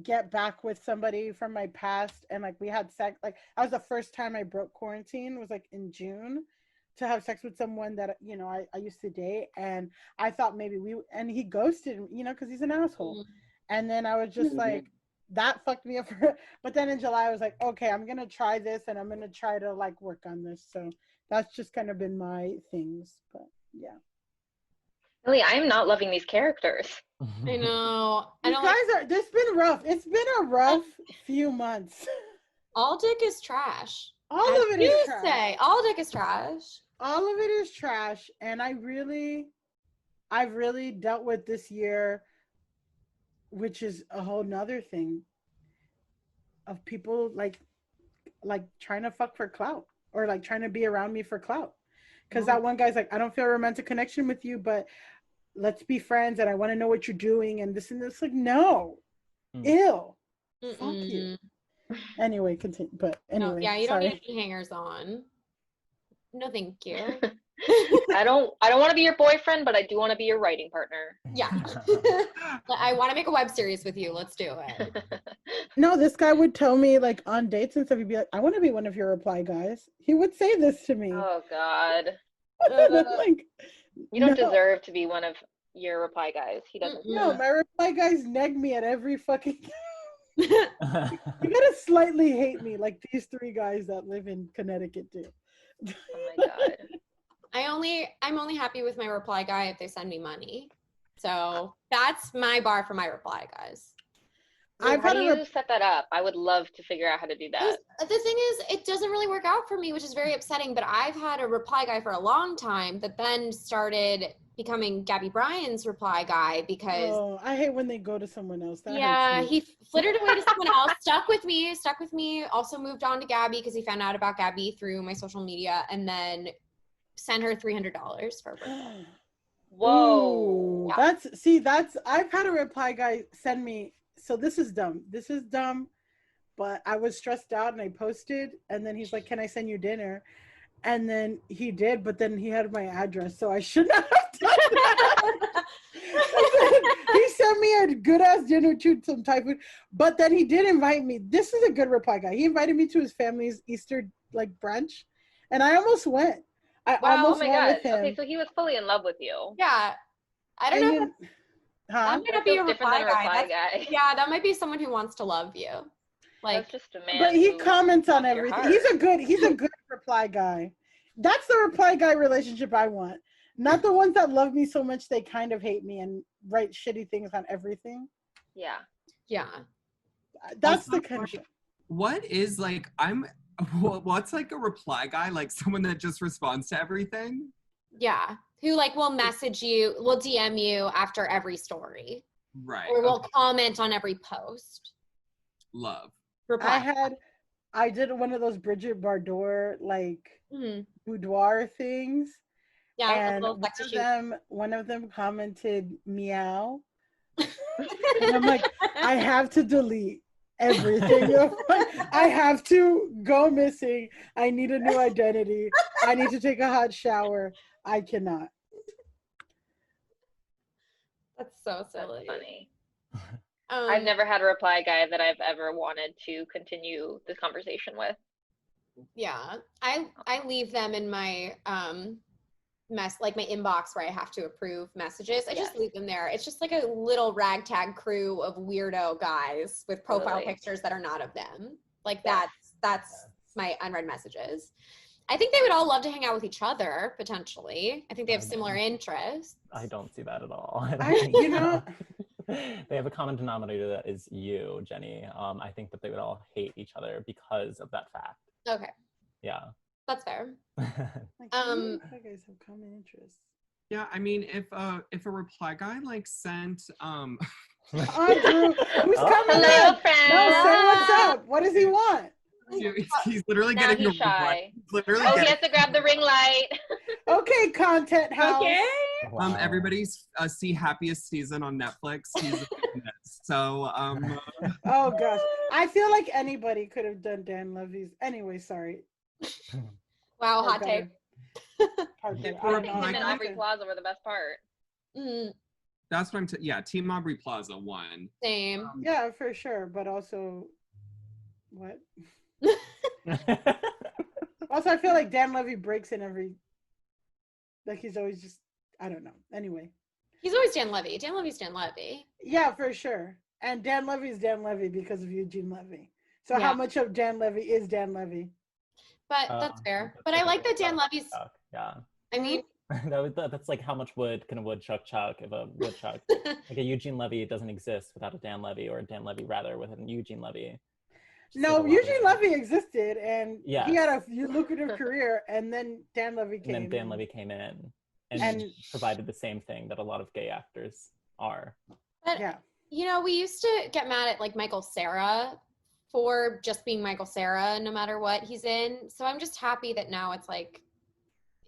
get back with somebody from my past, and like we had sex. Like, that was the first time I broke quarantine, was like in June. to have sex with someone that, you know, I used to date, and I thought maybe and he ghosted me, you know, because he's an asshole. And then I was just like, that fucked me up. But then in July, I was like, okay, I'm gonna try this, and I'm gonna try to like work on this. So that's just kind of been my things. But yeah, Milly, I am not loving these characters. I know. you guys are. This been rough. It's been a rough few months. All dick is trash. All of it is trash. Say all dick is trash. All of it is trash, and I've really dealt with this year, which is a whole nother thing, of people like trying to fuck for clout, or like trying to be around me for clout. Because that one guy's like, I don't feel a romantic connection with you, but let's be friends, and I want to know what you're doing, and this and this. Like, no, ew, fuck you. Anyway, continue. But anyway, no, yeah, you don't need any hangers on. No, thank you. I don't want to be your boyfriend, but I do want to be your writing partner. Yeah. I want to make a web series with you. Let's do it. No, this guy would tell me like on dates and stuff, he'd be like, I want to be one of your reply guys. He would say this to me. Oh God. Like, you don't deserve to be one of your reply guys. He doesn't. No, my reply guys neg me at every fucking you gotta slightly hate me like these three guys that live in Connecticut do. Oh my God. I'm only happy with my reply guy if they send me money. So that's my bar for my reply guys. How do you set that up? I would love to figure out how to do that. The thing is, it doesn't really work out for me, which is very upsetting, but I've had a reply guy for a long time that then started becoming Gabby Bryan's reply guy because I hate when they go to someone else. He flittered away to someone else, stuck with me, also moved on to Gabby because he found out about Gabby through my social media, and then sent her $300 for her birthday. Whoa. Yeah. I've had a reply guy send me, so this is dumb, but I was stressed out and I posted, and then he's like, can I send you dinner? And then he did, but then he had my address, so I should not have done that. He sent me a good ass dinner to some Thai food, but then he did invite me. This is a good reply guy. He invited me to his family's Easter like brunch, and I almost went. Oh my God. Okay, so he was fully in love with you. Yeah. I don't know. That might not be a reply guy. Yeah, that might be someone who wants to love you. Like, that's just a man. But he comments on everything. He's a good reply guy. That's the reply guy relationship I want. Not the ones that love me so much they kind of hate me and write shitty things on everything. Yeah. Yeah. That's the connection. What is like what's like a reply guy? Like someone that just responds to everything? Yeah. Who like will message you, will DM you after every story. Right. Or will comment on every post. Love. Reply. I did one of those Bridget Bardot like boudoir things. Yeah. And one of them commented meow. And I'm like, I have to delete everything. I have to go missing. I need a new identity. I need to take a hot shower. I cannot. That's so silly. That's funny. I've never had a reply guy that I've ever wanted to continue the conversation with. Yeah. I leave them in my like my inbox where I have to approve messages. I just leave them there. It's just like a little ragtag crew of weirdo guys with profile pictures that are not of them. Like that's my unread messages. I think they would all love to hang out with each other, potentially. I think they have similar interests. I don't see that at all. They have a common denominator that is you, Jenny. I think that they would all hate each other because of that fact. Okay. Yeah. That's fair. You guys have common interests. Yeah, I mean, if a reply guy like sent Andrew, who's coming Hello, in? friend. No, say what's up. What does he want? He's literally now getting he's shy. Literally he has to grab the ring light. Okay, content house. Okay. Wow. Everybody's see Happiest Season on Netflix. He's so Oh gosh, I feel like anybody could have done Dan Levy's. Anyway, sorry. Wow, hot take. Him and Aubrey Plaza were the best part. That's what I'm Team Aubrey Plaza won. Same. Yeah, for sure, but also what? Also, I feel like Dan Levy breaks in every Like he's always just, I don't know. Anyway. He's always Dan Levy. Dan Levy's Dan Levy. Yeah, for sure. And Dan Levy's Dan Levy because of Eugene Levy. So Yeah. how much of Dan Levy is Dan Levy? But that's fair. But I like that Dan Levy's. Yeah. I mean, that's like how much wood can a woodchuck chuck if a woodchuck like a Eugene Levy doesn't exist without a Dan Levy, or a Dan Levy rather with an Eugene Levy. No, Eugene Levy existed, and he had a lucrative career, and then Dan Levy came. And then Dan Levy came in and provided the same thing that a lot of gay actors are. But, you know, we used to get mad at like Michael Cera for just being Michael Cera no matter what he's in. So I'm just happy that now it's like,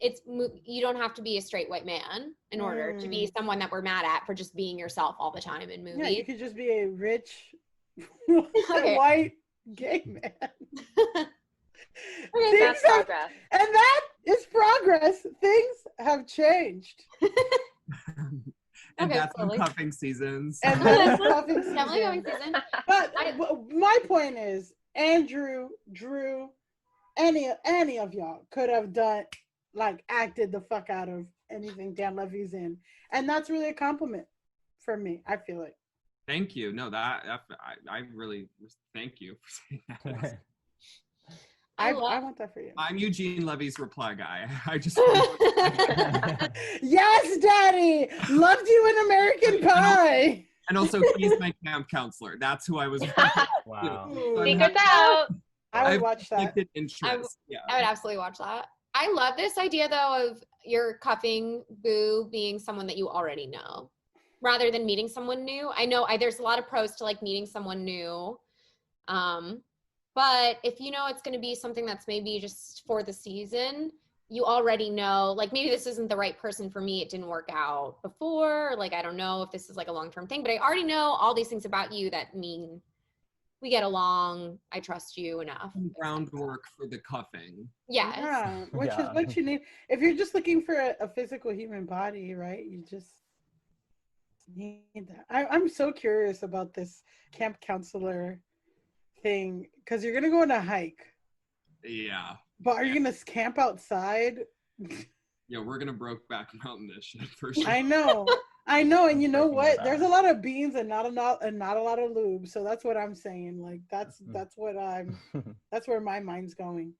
you don't have to be a straight white man in order to be someone that we're mad at for just being yourself all the time in movies. Yeah, you could just be a rich white gay man. That's progress. And that is progress. Things have changed. And that's in cuffing seasons. And that is cuffing season. Definitely cuffing season. But my point is, Andrew, Drew, any of y'all could have done, like, acted the fuck out of anything Dan Levy's in. And that's really a compliment for me, I feel like. Thank you. No, I really thank you for saying that. I want that for you. I'm Eugene Levy's reply guy. I just Yes, Daddy! Loved you in American Pie! And also, he's my camp counselor. That's who I was. Wow. Secrets out! I would watch that. I would absolutely watch that. I love this idea, though, of your cuffing boo being someone that you already know, rather than meeting someone new. I know there's a lot of pros to like meeting someone new. But if you know it's going to be something that's maybe just for the season, you already know, like, maybe this isn't the right person for me. It didn't work out before. Like, I don't know if this is like a long-term thing, but I already know all these things about you that mean we get along. I trust you enough. Groundwork for the cuffing. Yes. Yeah, which is what you need. If you're just looking for a physical human body, right? You just need that. I'm so curious about this camp counselor thing, because you're gonna go on a hike. Yeah. But are you gonna camp outside? Yeah, we're gonna Brokeback Mountain this shit for sure. I know, and you know what? There's a lot of beans and not a lot of lube. So that's what I'm saying. Like that's where my mind's going.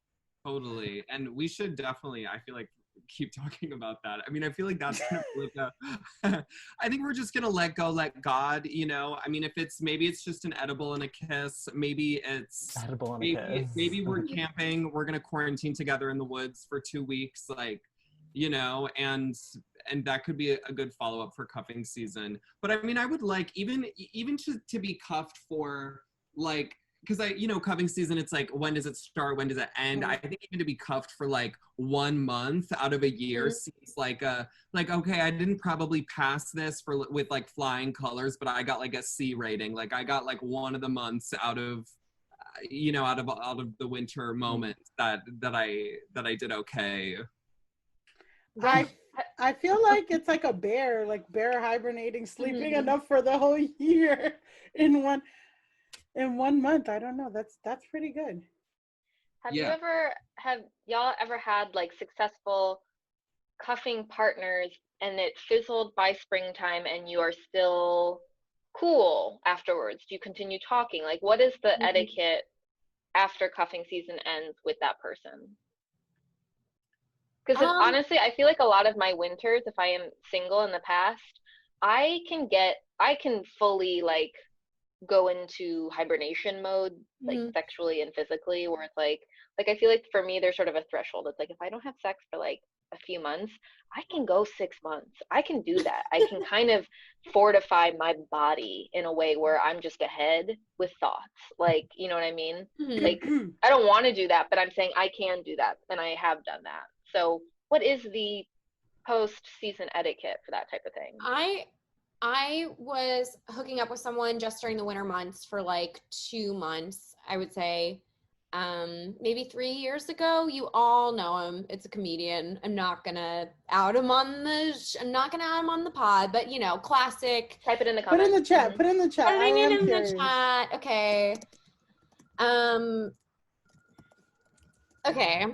Totally, and we should definitely. I feel like keep talking about that. I mean, I feel like that's kind of like I think we're just gonna let God, you know. I mean, if maybe it's just an edible and a kiss, maybe it's edible and a kiss. Maybe we're camping, we're gonna quarantine together in the woods for 2 weeks, like, you know, and that could be a good follow-up for cuffing season. But I mean, I would like even to be cuffed for, like, because cuffing season, it's like, when does it start? When does it end? I think even to be cuffed for like 1 month out of a year seems like okay, I didn't probably pass this with like flying colors, but I got like a C rating. Like I got like one of the months out of the winter moments that I did okay. Right. I feel like it's like a bear hibernating, sleeping enough for the whole year in 1 month. I don't know. That's pretty good. Have y'all ever had like successful cuffing partners and it fizzled by springtime and you are still cool afterwards? Do you continue talking? Like, what is the etiquette after cuffing season ends with that person? Because honestly, I feel like a lot of my winters, if I am single in the past, I can fully like go into hibernation mode, like sexually and physically, where it's like I feel like for me there's sort of a threshold. It's like, if I don't have sex for like a few months, I can go 6 months. I can do that. I can kind of fortify my body in a way where I'm just ahead with thoughts. Like, you know what I mean? Like, I don't want to do that, but I'm saying I can do that, and I have done that. So what is the post-season etiquette for that type of thing? I was hooking up with someone just during the winter months for like 2 months, I would say. Maybe 3 years ago. You all know him. It's a comedian. I'm not gonna out him on the pod, but you know, classic. Type it in the comments. Put in the chat. Put in the chat. Putting it in the chat. Okay. Okay.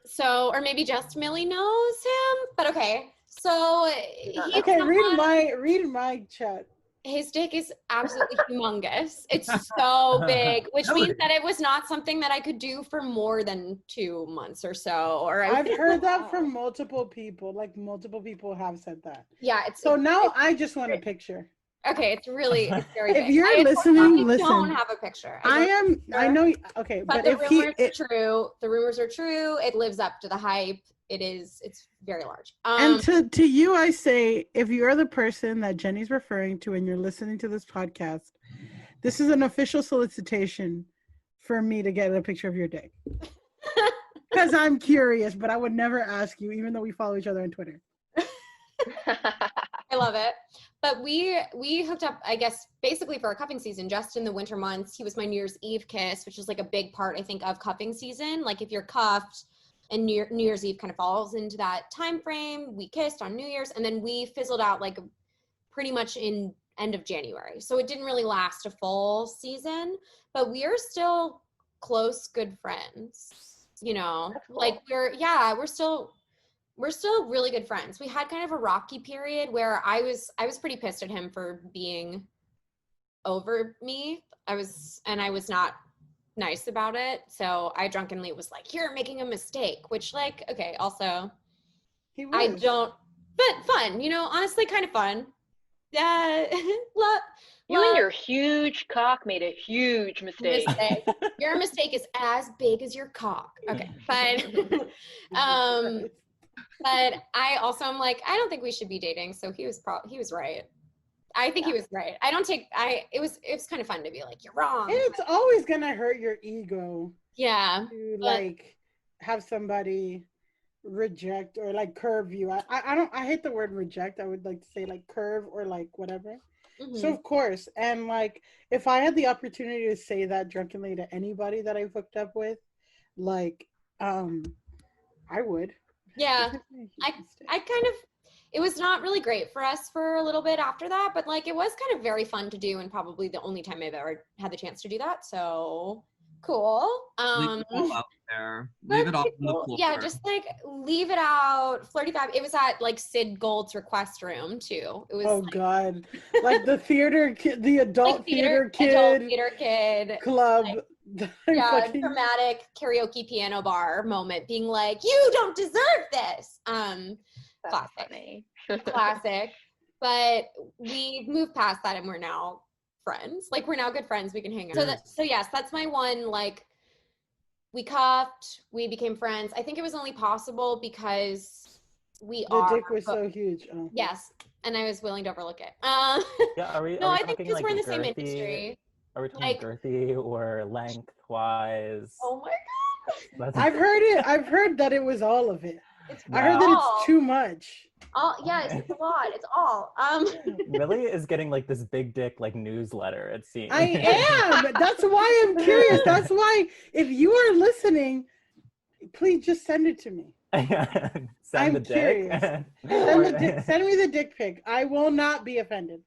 So, or maybe just Milly knows him, but okay. So he's Okay, someone- read my chat. his dick is absolutely humongous. It's so big, which means that it was not something that I could do for more than 2 months or so. Or I've heard that from multiple people. Like multiple people have said that. yeah, it's So now I just want a picture. okay. It's very If big. you're I listening, unfortunately listen. don't have a picture. I know. Okay, But the rumors are true. The rumors are true. It lives up to the hype. It's very large. And to you, I say, if you're the person that Jenny's referring to and you're listening to this podcast, this is an official solicitation for me to get a picture of your dick. Because I'm curious, but I would never ask you, even though we follow each other on Twitter. I love it. But we hooked up, I guess, basically for our cuffing season, just in the winter months. He was my New Year's Eve kiss, which is like a big part, I think, of cuffing season. Like if you're cuffed and New Year's Eve kind of falls into that time frame, we kissed on New Year's, and then we fizzled out like pretty much in end of January. So it didn't really last a full season, but we are still close, good friends. You know, Cool. like we're still really good friends. We had kind of a rocky period where I was pretty pissed at him for being over me. I was not nice about it. So I drunkenly was like, "You're making a mistake," which like, okay, also He was. I don't, but fun, you know, honestly kind of fun. Yeah. You and your huge cock made a huge mistake. Your mistake is as big as your cock. Okay, fine. But I also am like, I don't think we should be dating. So he was right. I think he was right. It was kind of fun to be like, you're wrong. It's always gonna hurt your ego Yeah. to like have somebody reject or like curve you. I hate the word reject. I would like to say like curve or like whatever. Mm-hmm. So of course, and like if I had the opportunity to say that drunkenly to anybody that I've hooked up with, like I would. Yeah. I kind of, it was not really great for us for a little bit after that, but like it was kind of very fun to do and probably the only time I've ever had the chance to do that. So cool. Leave it all out there. Leave it all on the floor. Yeah, just like leave it out. Flirty Fab. It was at like Sid Gold's request room too. It was Oh God, like the theater kid, the adult like theater adult theater kid club. like, Yeah, fucking dramatic karaoke piano bar moment, being like, "You don't deserve this." That's Classic. funny. Classic. But we moved past that and we're now friends. Like we're now good friends. We can hang out. So yes, that's my one. Like we cuffed. We became friends. I think it was only possible because the dick was so huge. Oh. Yes, and I was willing to overlook it. Yeah, are we? No, Are we I think talking, because like, we're in the same girthy? industry. Are we talking Like- girthy or lengthwise? Oh my God. I've heard it. I've heard that it was all of it. It's I heard that all. it's too much. Yeah, it's a lot. It's all. Milly is getting like this big dick like newsletter, it seems. I am. That's why I'm curious. That's why if you are listening, please just send it to me. Send I'm the dick. curious. Send me the dick pic. I will not be offended.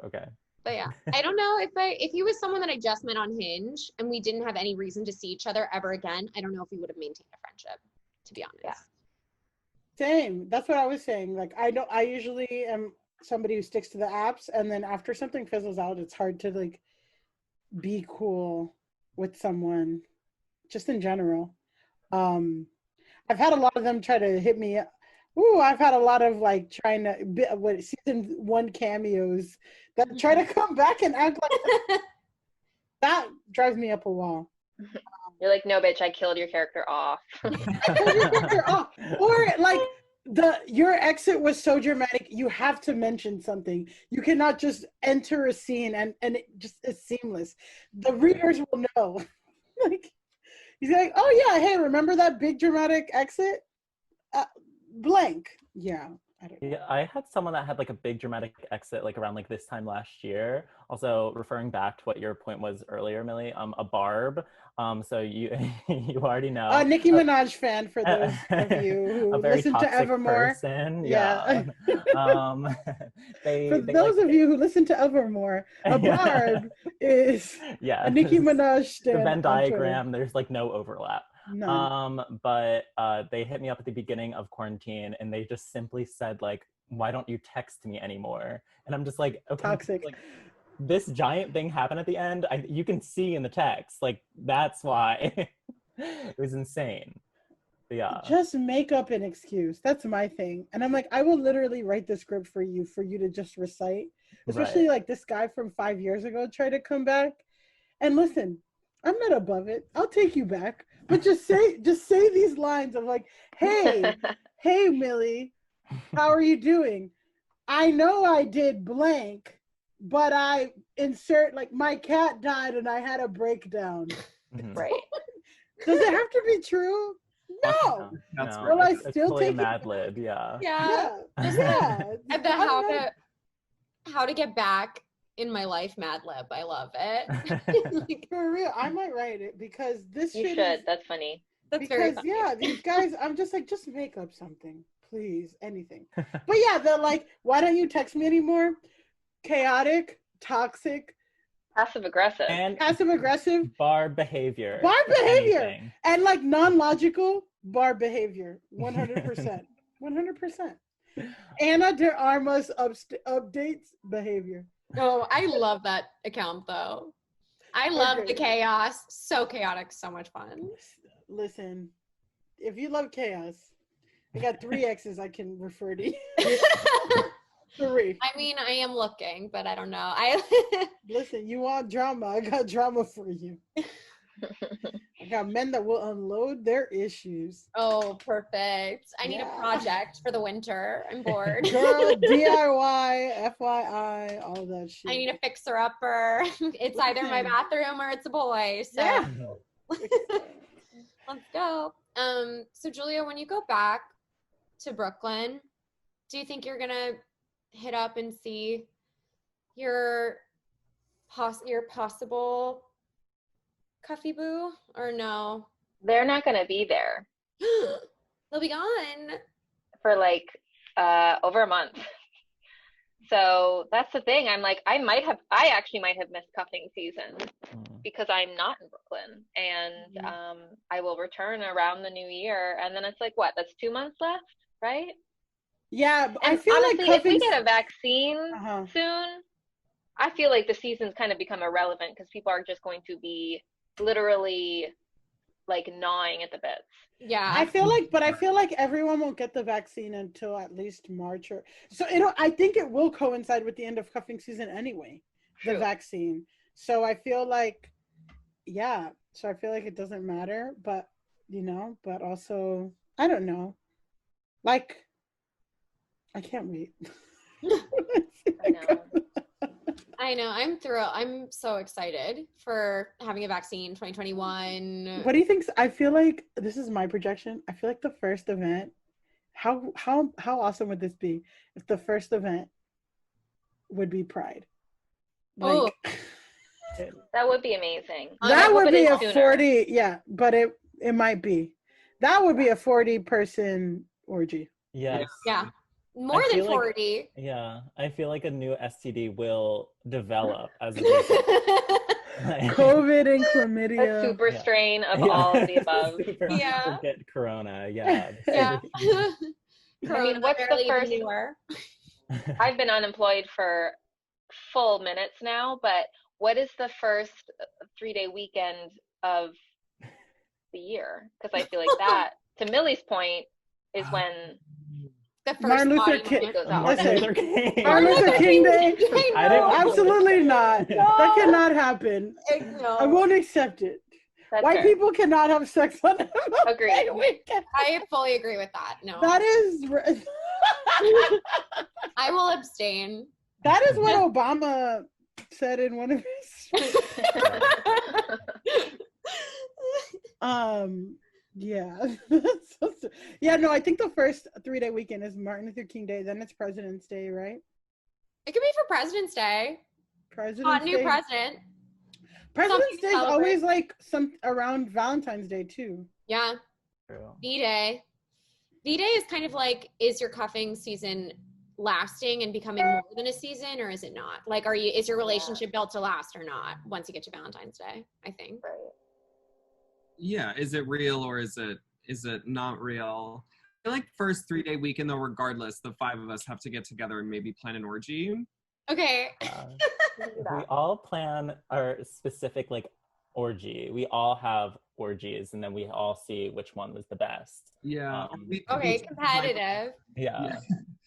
Okay. But yeah, I don't know if he was someone that I just met on Hinge and we didn't have any reason to see each other ever again, I don't know if we would have maintained a friendship, to be honest. Yeah. Same. That's what I was saying. Like I usually am somebody who sticks to the apps, and then after something fizzles out, it's hard to like be cool with someone, just in general. I've had a lot of them try to hit me. I've had a lot of like trying to season 1 cameos that try to come back and act like that drives me up a wall. You're like, no, bitch, I killed your character off. Or like your exit was so dramatic, you have to mention something. You cannot just enter a scene and it just is seamless. The readers will know. Like he's like, oh yeah, hey, remember that big dramatic exit? Blank. Yeah. I don't know. Yeah, I had someone that had like a big dramatic exit like around like this time last year. Also referring back to what your point was earlier, Milly, a barb. So you you already know. Nicki Minaj fan for those of you who a very listen to toxic Evermore. person. Yeah. They For those of you who listen to Evermore, a barb is a Nicki Minaj stan. The Venn on Twitter. diagram, there's like no overlap. None. But they hit me up at the beginning of quarantine and they just simply said like, why don't you text me anymore? And I'm just like, okay, Toxic. like this giant thing happened at the end. You can see in the text, like that's why. It was insane. But yeah. Just make up an excuse. That's my thing. And I'm like, I will literally write the script for you to just recite. Especially like this guy from 5 years ago tried to come back. And listen, I'm not above it. I'll take you back. But just say these lines of like, hey, hey Millie, how are you doing? I know I did blank, but I insert like my cat died and I had a breakdown. Mhm. Right. Does it have to be true? No. That's No, right. Will I it's still totally a take it? Mad Lib, yeah. Yeah. Yeah. And the how to get back in my life Mad Lib. I love it. Like, For real, I might write it because this You shit should. is, That's funny. that's very because funny. yeah, these guys, I'm just like, just make up something, please, anything. But yeah, they're like, why don't you text me anymore? Chaotic, toxic, Passive aggressive. And passive aggressive, bar behavior. bar if behavior, anything. and like non-logical bar behavior. 100%, 100%. Anna de Armas updates behavior. Oh, I love that account though. I love Okay. the chaos. So chaotic, so much fun. Listen, if you love chaos, I got 3 X's I can refer to you. 3. I mean, I am looking, but I don't know. I Listen, you want drama? I got drama for you. I got men that will unload their issues. Oh, perfect. I need Yeah. a project for the winter. I'm bored. Girl, DIY, FYI, all that shit. I need a fixer upper. It's either my Listen. bathroom or it's a boy. So Yeah. let's go. So Julia, when you go back to Brooklyn, do you think you're gonna hit up and see your possible cuffy boo or no? They're not going to be there They'll be gone. for like over a month. So that's the thing. I'm like, I actually might have missed cuffing season because I'm not in Brooklyn, and I will return around the new year. And then it's like, what? That's 2 months left, right? Yeah, but And I feel honestly, like if we cuffing. get a vaccine Uh-huh. soon, I feel like the season's kind of become irrelevant because people are just going to be literally like gnawing at the bits. Yeah. I feel like everyone won't get the vaccine until at least March or so. I think it will coincide with the end of cuffing season anyway. True. The vaccine. So I feel like, yeah. So I feel like it doesn't matter, but but also I don't know. Like, I can't wait. I know. I know. I'm thrilled. I'm so excited for having a vaccine 2021. What do you think? I feel like this is my projection. I feel like the first event, how awesome would this be if the first event would be Pride? Like, That would be amazing. that would be a sooner. 40, yeah, but it might be. That would be a 40-person orgy. Yes. Yeah. More than 40. Yeah. I feel like a new STD will develop as a result. COVID and A chlamydia. super strain of all of the above. Yeah. Forget Corona. Yeah. Yeah. I mean, what's the Barely even first? newer. I've been unemployed for full minutes now, but what is the first 3-day weekend of the year? Because I feel like that, to Millie's point, is when The first Martin Luther body King. movement goes out. Martin Listen, Luther King. Martin Luther King Day. I didn't- Absolutely not. That cannot happen. No. I won't accept it. That's White fair. people cannot have sex on Agreed. weekend. I fully agree with that. No. That is I will abstain. that is what Obama said in one of his yeah. Yeah, no, I think the first 3-day weekend is Martin Luther King Day, then it's President's Day, right? It could be for President's Day. President's New Day. president. President's Day is celebrate. always like some around Valentine's Day too. Yeah. True. V-Day. V-Day is kind of like, is your cuffing season lasting and becoming more than a season, or is it not? Like, is your relationship built to last or not once you get to Valentine's Day, I think. Right. Yeah, is it real or is it not real? I feel like first 3-day weekend though, regardless, the 5 of us have to get together and maybe plan an orgy. Okay. We all plan our specific like orgy. We all have orgies, and then we all see which one was the best. Yeah. Okay, competitive. Yeah.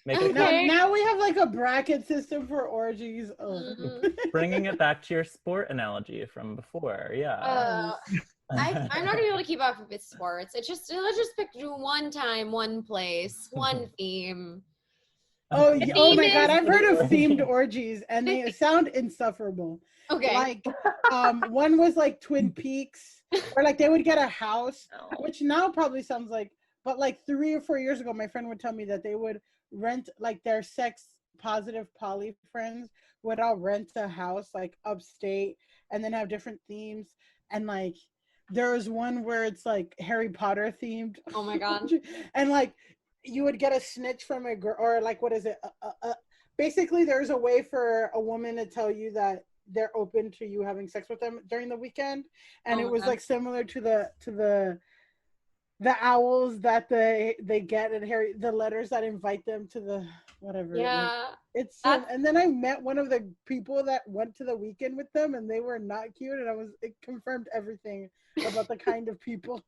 Now, Okay. now we have like a bracket system for orgies. Bringing it back to your sport analogy from before. Yeah. I'm not gonna be able to keep up with sports. Let's just pick one time, one place, one theme. Oh, The oh my theme God! is- I've heard of themed orgies, and they sound insufferable. Okay. Like, one was like Twin Peaks, or like they would get a house, which now probably sounds like, but like 3 or 4 years ago, my friend would tell me that they would rent, like their sex positive poly friends would all rent a house like upstate, and then have different themes, and like there was one where it's like Harry Potter themed. Oh my God. And like you would get a snitch from a girl, or like, what is it? Basically, there's a way for a woman to tell you that they're open to you having sex with them during the weekend, and it was like similar to the owls that they get at Harry, the letters that invite them to the whatever. Yeah. Like, it's so, and then I met one of the people that went to the weekend with them, and they were not cute, and it confirmed everything about the kind of people.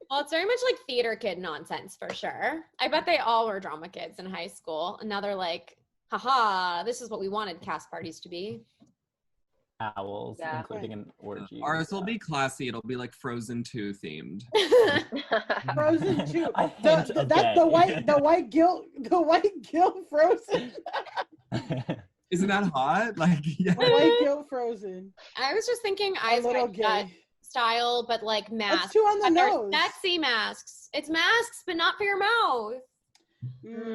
Well, it's very much like theater kid nonsense for sure. I bet they all were drama kids in high school, and now they're like, haha, this is what we wanted cast parties to be. Owls, including an orgy. Ours will be classy. It'll be like Frozen 2 themed. Frozen 2. That's the white guilt Frozen. Isn't that hot? Like, yeah. The white guilt Frozen. I was just thinking eyes wide shut style, but like masks. That's 2 on the nose. Sexy masks. It's masks, but not for your mouth.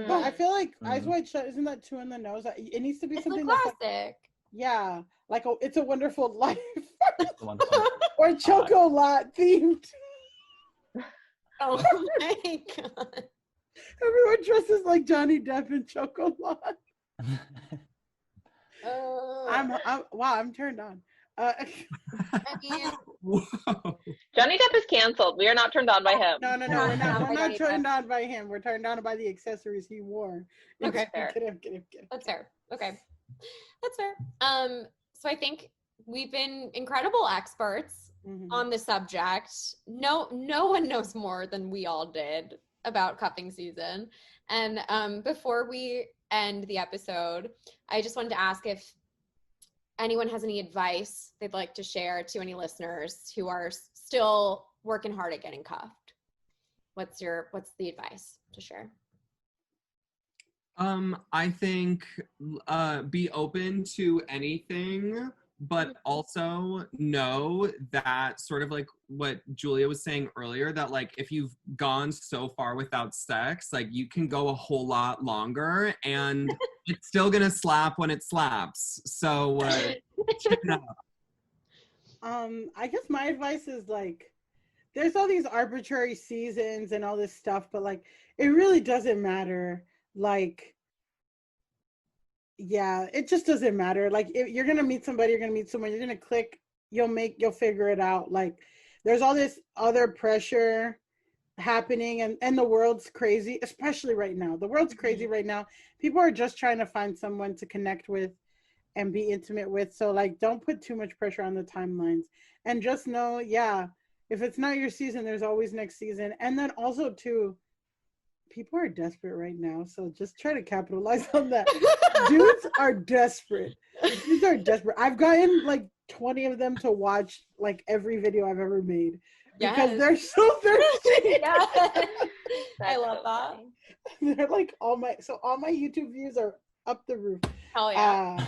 But I feel like eyes wide shut, isn't that 2 on the nose? It needs to be something like that's classic. Yeah, like It's a Wonderful Life. Or Chocolat themed. Oh my God. Everyone dresses like Johnny Depp in Chocolat. I'm turned on. I mean, Johnny Depp is canceled. We are not turned on by him. No, we're not turned on by him. We're turned on by the accessories he wore. Okay, fair. Get him. That's fair. Okay, that's fair. So I think we've been incredible experts on the subject. No one knows more than we all did about cuffing season. And before we end the episode, I just wanted to ask if anyone has any advice they'd like to share to any listeners who are still working hard at getting cuffed. What's the advice to share? I think be open to anything, but also know that, sort of like what Julia was saying earlier, that like if you've gone so far without sex, like you can go a whole lot longer and it's still gonna slap when it slaps. So I guess my advice is like, there's all these arbitrary seasons and all this stuff, but like it really doesn't matter. Like, yeah, it just doesn't matter. Like, if you're gonna meet somebody, you're gonna click, you'll figure it out. Like, there's all this other pressure happening, and the world's crazy, especially right now. The world's crazy right now. People are just trying to find someone to connect with and be intimate with. So like, don't put too much pressure on the timelines, and just know, if it's not your season, there's always next season. And then also too, people are desperate right now, so just try to capitalize on that. Dudes are desperate. I've gotten like 20 of them to watch like every video I've ever made because they're so thirsty. I love that. They're like all my YouTube views are up the roof. Hell yeah.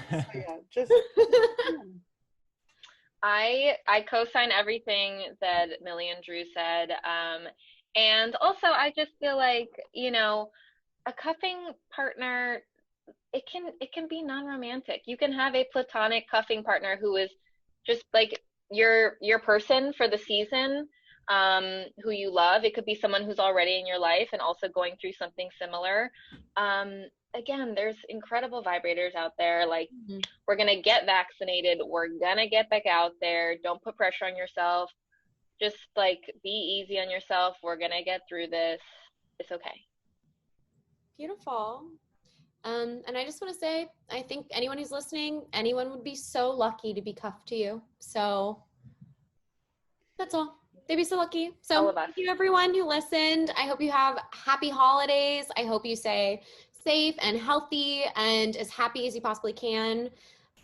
I co-sign everything that Milly and Drew said. And also, I just feel like, a cuffing partner, it can be non-romantic. You can have a platonic cuffing partner who is just like your person for the season, who you love. It could be someone who's already in your life and also going through something similar. Again, there's incredible vibrators out there. Like, we're going to get vaccinated. We're going to get back out there. Don't put pressure on yourself. just like be easy on yourself. We're gonna get through this. It's okay. Beautiful. And I just want to say, I think anyone who's listening, anyone would be so lucky to be cuffed to you. So that's all. They'd be so lucky. All So of us. thank you everyone who listened. I hope you have happy holidays. I hope you stay safe and healthy and as happy as you possibly can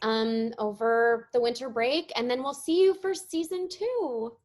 over the winter break. And then we'll see you for season 2.